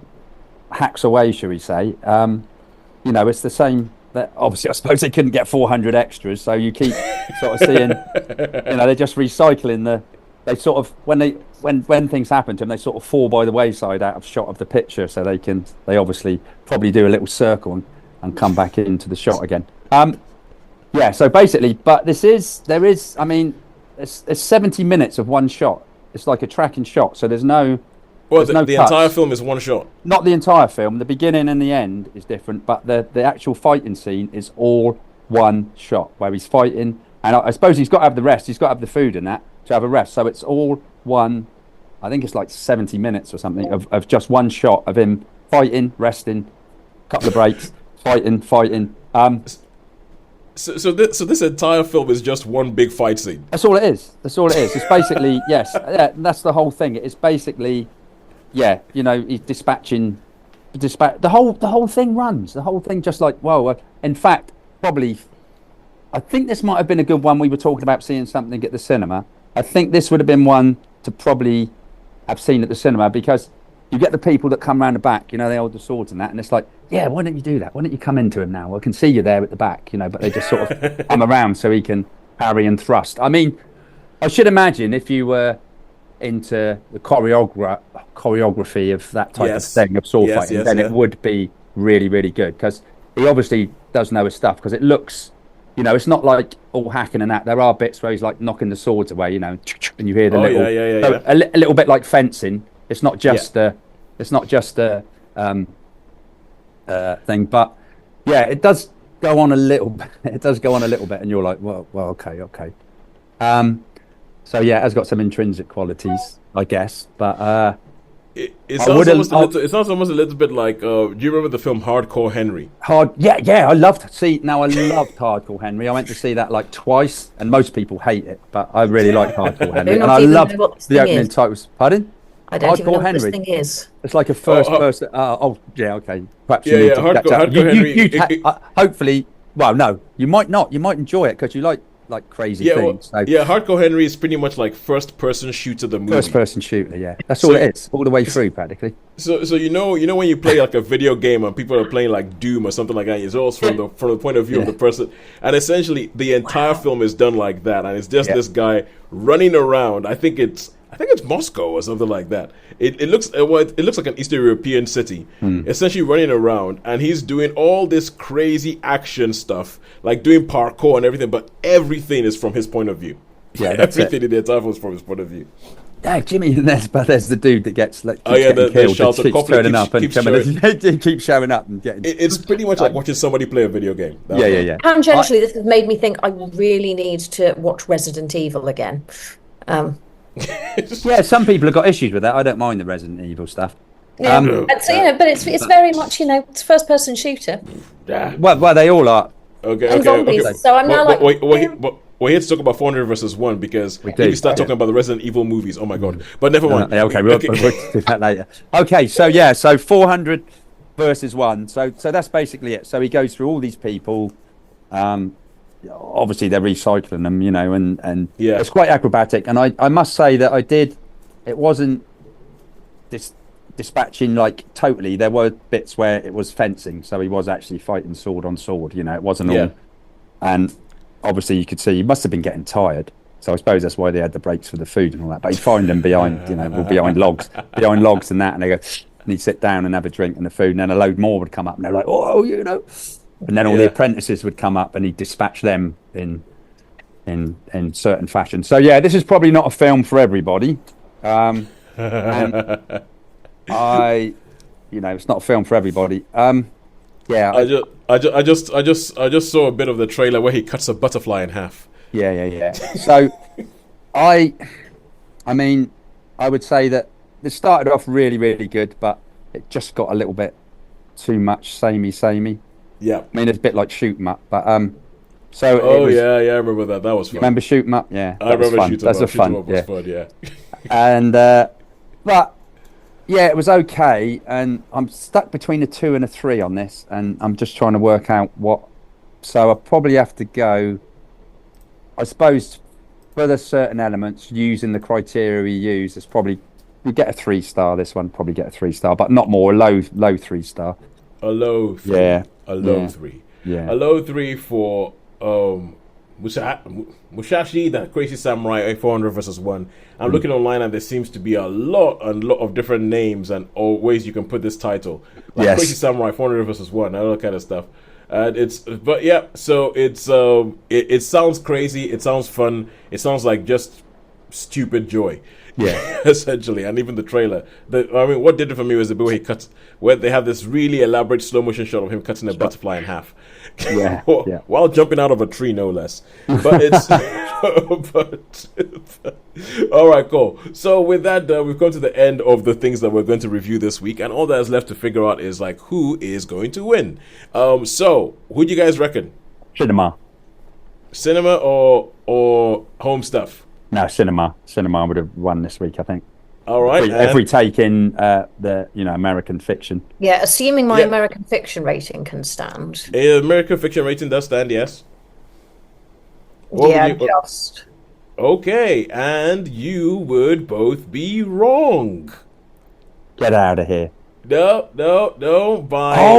hacks away, shall we say? It's the same. That obviously, I suppose they couldn't get 400 extras, so you keep sort of seeing, they're just recycling they sort of when things happen to them, they sort of fall by the wayside out of shot of the picture, so they obviously probably do a little circle and come back into the shot again. So basically, but there is, I mean, it's 70 minutes of one shot. It's like a tracking shot, so there's no. Well, the entire film is one shot. Not the entire film. The beginning and the end is different, but the actual fighting scene is all one shot where he's fighting. And I suppose he's got to have the rest. He's got to have the food and that to have a rest. So it's all one. I think it's like 70 minutes or something of just one shot of him fighting, resting, couple of breaks, fighting. So this entire film is just one big fight scene. That's all it is. It's basically that's the whole thing. It's basically. Yeah, he's dispatching. The whole thing runs. The whole thing just like, whoa. In fact, probably, I think this might have been a good one. We were talking about seeing something at the cinema. I think this would have been one to probably have seen at the cinema, because you get the people that come around the back, they hold the swords and that, and it's like, yeah, why don't you do that? Why don't you come into him now? I can see you there at the back, but they just sort of come around so he can parry and thrust. I mean, I should imagine if you were into the choreography of that type of thing, of sword fighting, then it would be really, really good, because he obviously does know his stuff, because it looks, it's not like all hacking and that. There are bits where he's like knocking the swords away, and you hear the a little bit like fencing. It's not just a thing, but it does go on a little bit. It does go on a little bit, and you're like, well, okay. So it has got some intrinsic qualities, I guess. But it sounds almost a little bit like. Do you remember the film Hardcore Henry? I loved Hardcore Henry. I went to see that like twice, and most people hate it, but I really like Hardcore Henry, and I loved the opening titles. Pardon? I don't even know what this thing is. It's like a first person. Okay. Perhaps you need to Hardcore Henry. Hopefully, well, no, you might not. You might enjoy it because you like crazy things. Hardcore Henry is pretty much like first person shooter the movie. First person shooter, that's all it is, all the way through practically. So when you play like a video game and people are playing like Doom or something like that, it's always from the point of view of the person, and essentially the entire film is done like that, and it's just this guy running around. I think it's Moscow or something like that. It looks like an Eastern European city, essentially running around, and he's doing all this crazy action stuff, like doing parkour and everything, but everything is from his point of view. Yeah, that's everything in the entire film is from his point of view. Yeah, Jimmy, there's the dude that gets keeps getting killed, keeps turning up and keeps showing up and getting. It's pretty much like watching somebody play a video game. Yeah. Tangentially, this has made me think I really need to watch Resident Evil again. Some people have got issues with that. I don't mind the Resident Evil stuff. Yeah, but it's very much it's first person shooter. Yeah. Well, they all are. Okay. Zombies, so I'm now we're here to talk about 400 versus 1 because if you start talking about the Resident Evil movies, oh my god! But never mind. We'll do that later. Okay, so 400 versus 1. So that's basically it. So he goes through all these people. Obviously they're recycling them, and it's quite acrobatic. And I must say that it wasn't dispatching like totally. There were bits where it was fencing, so he was actually fighting sword on sword. It wasn't all. And obviously you could see he must have been getting tired. So I suppose that's why they had the breaks for the food and all that. But he'd find them behind logs and that, and they go, and he'd sit down and have a drink and the food, and then a load more would come up, and they're like, and then all the apprentices would come up, and he'd dispatch them in certain fashion. So this is probably not a film for everybody. And it's not a film for everybody. I just saw a bit of the trailer where he cuts a butterfly in half. Yeah. So I mean, I would say that it started off really, really good, but it just got a little bit too much samey. Yeah. I mean, it's a bit like Shoot 'em Up, but I remember that. That was fun. Remember Shoot 'em Up? Yeah. I remember Shoot 'em Up. That's fun. Was fun, yeah. And but it was okay, and I'm stuck between a 2 and a 3 on this, and I'm just trying to work out what. So I probably have to go. I suppose for the certain elements, using the criteria we use, it's probably you get a 3-star. This one probably get a 3-star, but not more. A low 3-star. A low 3. Yeah. A low 3. Yeah. A low 3 for Musashi, the Crazy Samurai 400 versus 1. I'm looking online and there seems to be a lot of different names and ways you can put this title. Like Crazy Samurai 400 versus 1, all that kind of stuff. It sounds crazy, it sounds fun, it sounds like just stupid joy. Yeah. Essentially, and even the trailer. What did it for me was the bit where they have this really elaborate slow motion shot of him cutting a butterfly in half. Yeah. While jumping out of a tree, no less. But it's all right, cool. So with that, we've come to the end of the things that we're going to review this week, and all that is left to figure out is like who is going to win. So who do you guys reckon? Cinema or home stuff? No, cinema would have won this week, I think. All right. If we take in the American fiction. Yeah, assuming my American fiction rating can stand. American fiction rating does stand, yes. Just. Okay, and you would both be wrong. Get out of here. No.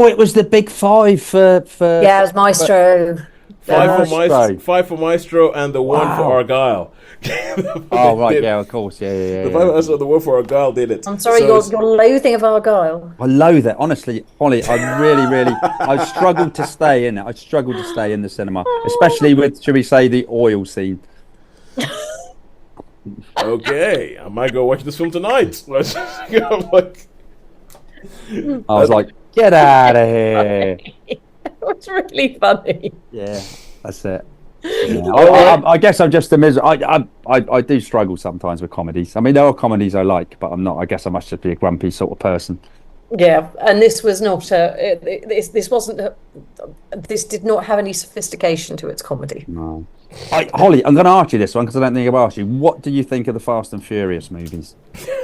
It was the big 5 for yeah, it was Maestro. 5 for Maestro and the 1 for Argylle. Right, yeah, of course, yeah. The 5 for the 1 for Argylle did it. I'm sorry, your loathing of Argylle. I loathe it, honestly, Holly. I really, I struggled to stay in it. I struggled to stay in the cinema, especially with, should we say, the oil scene. Okay, I might go watch this film tonight. I was like, get out of here. It was really funny. Yeah, that's it. Yeah. I guess I'm just a miserable. I do struggle sometimes with comedies. I mean, there are comedies I like, but I'm not. I guess I must just be a grumpy sort of person. Yeah, and this was not this wasn't this did not have any sophistication to its comedy. No. Holly, I'm going to ask you this one because I don't think I've asked you. What do you think of the Fast and Furious movies?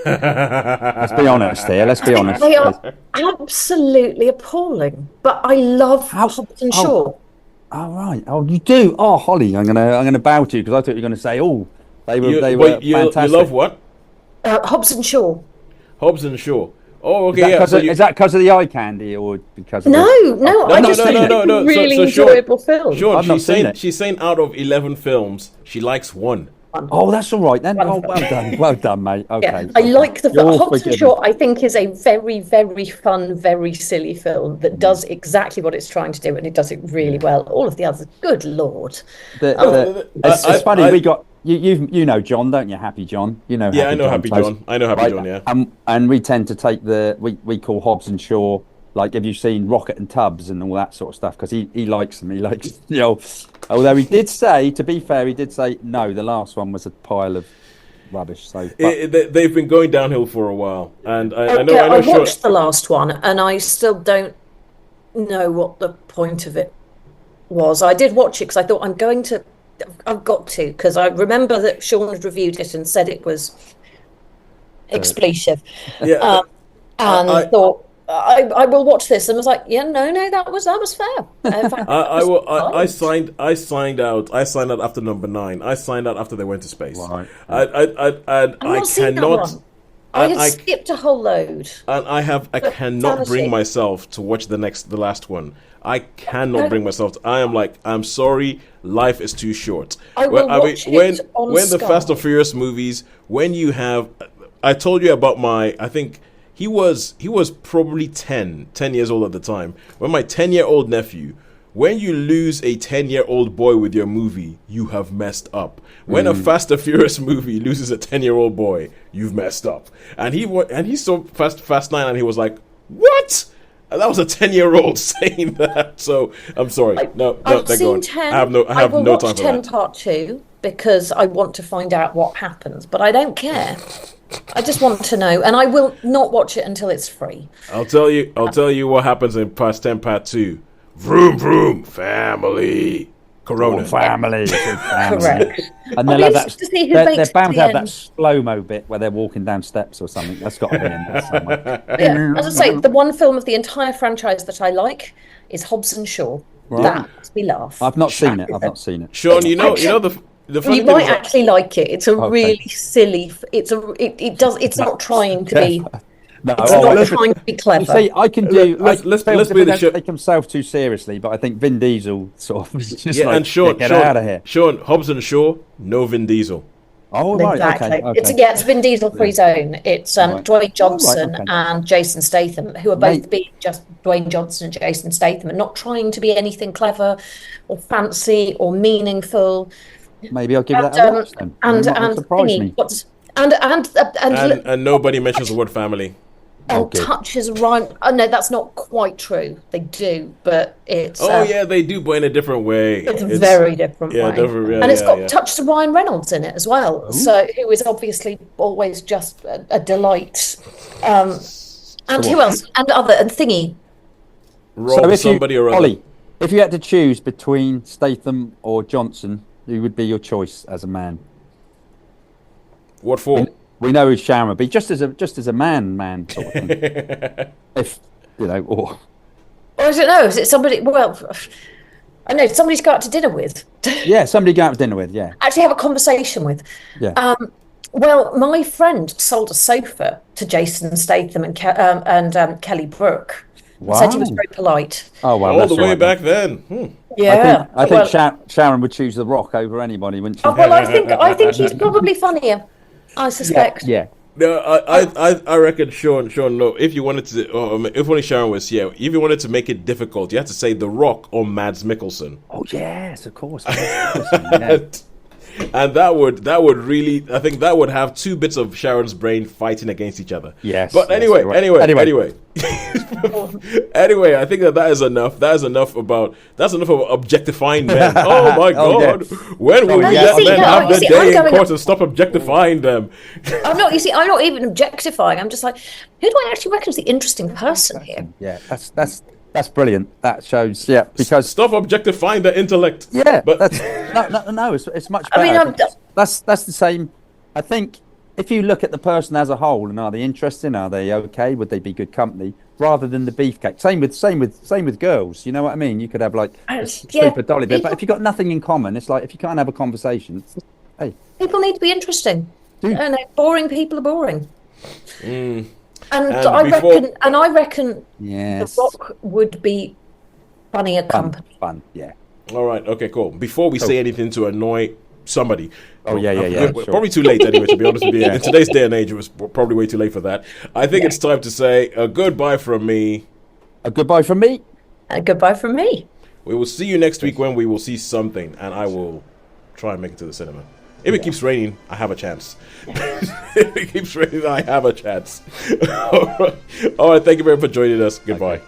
Let's be honest here. Let's be honest. They are absolutely appalling, but I love Hobbs and Shaw. Oh right. Oh, you do. Oh, Holly, I'm gonna bow to you because I thought you were going to say, they were fantastic. You love what? Hobbs and Shaw. Hobbs and Shaw. Oh, okay. Is that because of the eye candy or because of No. I just think it's a really enjoyable film. Sean, she's saying out of 11 films, she likes 1. Oh, that's all right then. Well done, mate. Okay. Yeah, I like the film. Hobbs and Shaw, I think, is a very, very fun, very silly film that does exactly what it's trying to do, and it does it really well. All of the others, good lord. It's funny. We got you know John, don't you? Happy John. You know. Yeah, I know Happy John. I know Happy John. Yeah. And we tend to take we call Hobbs and Shaw. Like, have you seen Rocket and Tubbs and all that sort of stuff? Because he likes them. He likes, although he did say, to be fair, no, the last one was a pile of rubbish. So they've been going downhill for a while, and I know. I watched the last one, and I still don't know what the point of it was. I did watch it because I thought I've got to, because I remember that Shaun had reviewed it and said it was expletive. Yeah, I thought. I will watch this, and was like, yeah, no, that was fair. In fact, I signed out after number 9. I signed out after they went to space. Right. I cannot. I skipped a whole load. And I cannot bring myself to watch the last one. I cannot bring myself. I'm sorry, life is too short. When the Fast and Furious movies, when you have, I told you about I think. He was probably 10 years old at the time. When my 10-year-old nephew, when you lose a 10-year-old boy with your movie, you have messed up. When a Fast and Furious movie loses a 10-year-old boy, you've messed up. And he saw Fast 9 and he was like, what? And that was a 10-year-old saying that. So I'm sorry. I've seen 10. I have no time for that. 10 Part 2 because I want to find out what happens, but I don't care. I just want to know, and I will not watch it until it's free. I'll tell you what happens in Part 10, Part 2. Vroom, vroom, family. Corona. Family. Correct. And they're bound to have that slow-mo bit where they're walking down steps or something. That's got to be in there somewhere. Yeah, as I say, the one film of the entire franchise that I like is Hobbs and Shaw. Right. That makes me laugh. I've not seen it. Sean, you know You might actually like it. It's a really silly. It's not trying to be. No, it's not trying to be clever. See, I can do. Let's be the show. Take himself too seriously, but I think Vin Diesel sort of just and Shaun, get out of here. Shaun, Hobbs and Shaw, no Vin Diesel. Oh, right, exactly. okay. It's Vin Diesel free zone. It's Dwayne Johnson and Jason Statham, who are both being just Dwayne Johnson and Jason Statham, and not trying to be anything clever or fancy or meaningful. Maybe I'll give that a watch then. And nobody mentions the word family. And touches rhyme. Oh no, that's not quite true. They do, but it's. They do, but in a different way. It's a very different way. And it's got touches of Ryan Reynolds in it as well. Ooh. So who is obviously always just a delight. And who else? And Thingy. Rob, somebody or other. Ollie, if you had to choose between Statham or Johnson, who would be your choice as a man? What for? We know who Sharon would be, just as a man sort of thing. If or. Well, I don't know. Is it somebody? Well, I know somebody to go out to dinner with. Yeah, somebody to go out to dinner with. Yeah. Actually, have a conversation with. Yeah. Well, my friend sold a sofa to Jason Statham and Kelly Brook. Wow. Said he was very polite. Oh wow! All the way back then. Yeah. I think Sharon would choose The Rock over anybody, wouldn't she? Oh, well, I think he's probably funnier. I suspect. Yeah. No, I reckon Shaun. Look, if you wanted to, if only Sharon was here, if you wanted to make it difficult, you had to say The Rock or Mads Mikkelsen. Oh yes, of course. Yeah. And that would really, I think that would have two bits of Sharon's brain fighting against each other. Yes. But anyway. Anyway, I think that is enough. That's enough about objectifying men. Oh my God! When will men have their day in court and stop objectifying them? I'm not. You see, I'm not even objectifying. I'm just like, who do I actually reckon is the interesting person here? Yeah, that's brilliant. That shows, because stop objectifying the intellect. Yeah, but that's no, it's much better. I mean, that's the same. I think if you look at the person as a whole, and are they interesting? Are they okay? Would they be good company? Rather than the beefcake. Same with girls. You know what I mean? You could have like a super dolly bit, but if you've got nothing in common, it's like if you can't have a conversation. Hey, people need to be interesting. And boring people are boring. And I reckon yes. The Rock would be funnier company. Fun, yeah. All right, okay, cool. Before we say anything to annoy somebody. Sure. Probably too late anyway, to be honest with you. In today's day and age, it was probably way too late for that. I think it's time to say a goodbye from me. A goodbye from me. A goodbye from me. We will see you next week when we will see something, and I will try and make it to the cinema. If it keeps raining, I have a chance. If it keeps raining, I have a chance. All right, thank you very much for joining us. Goodbye. Okay.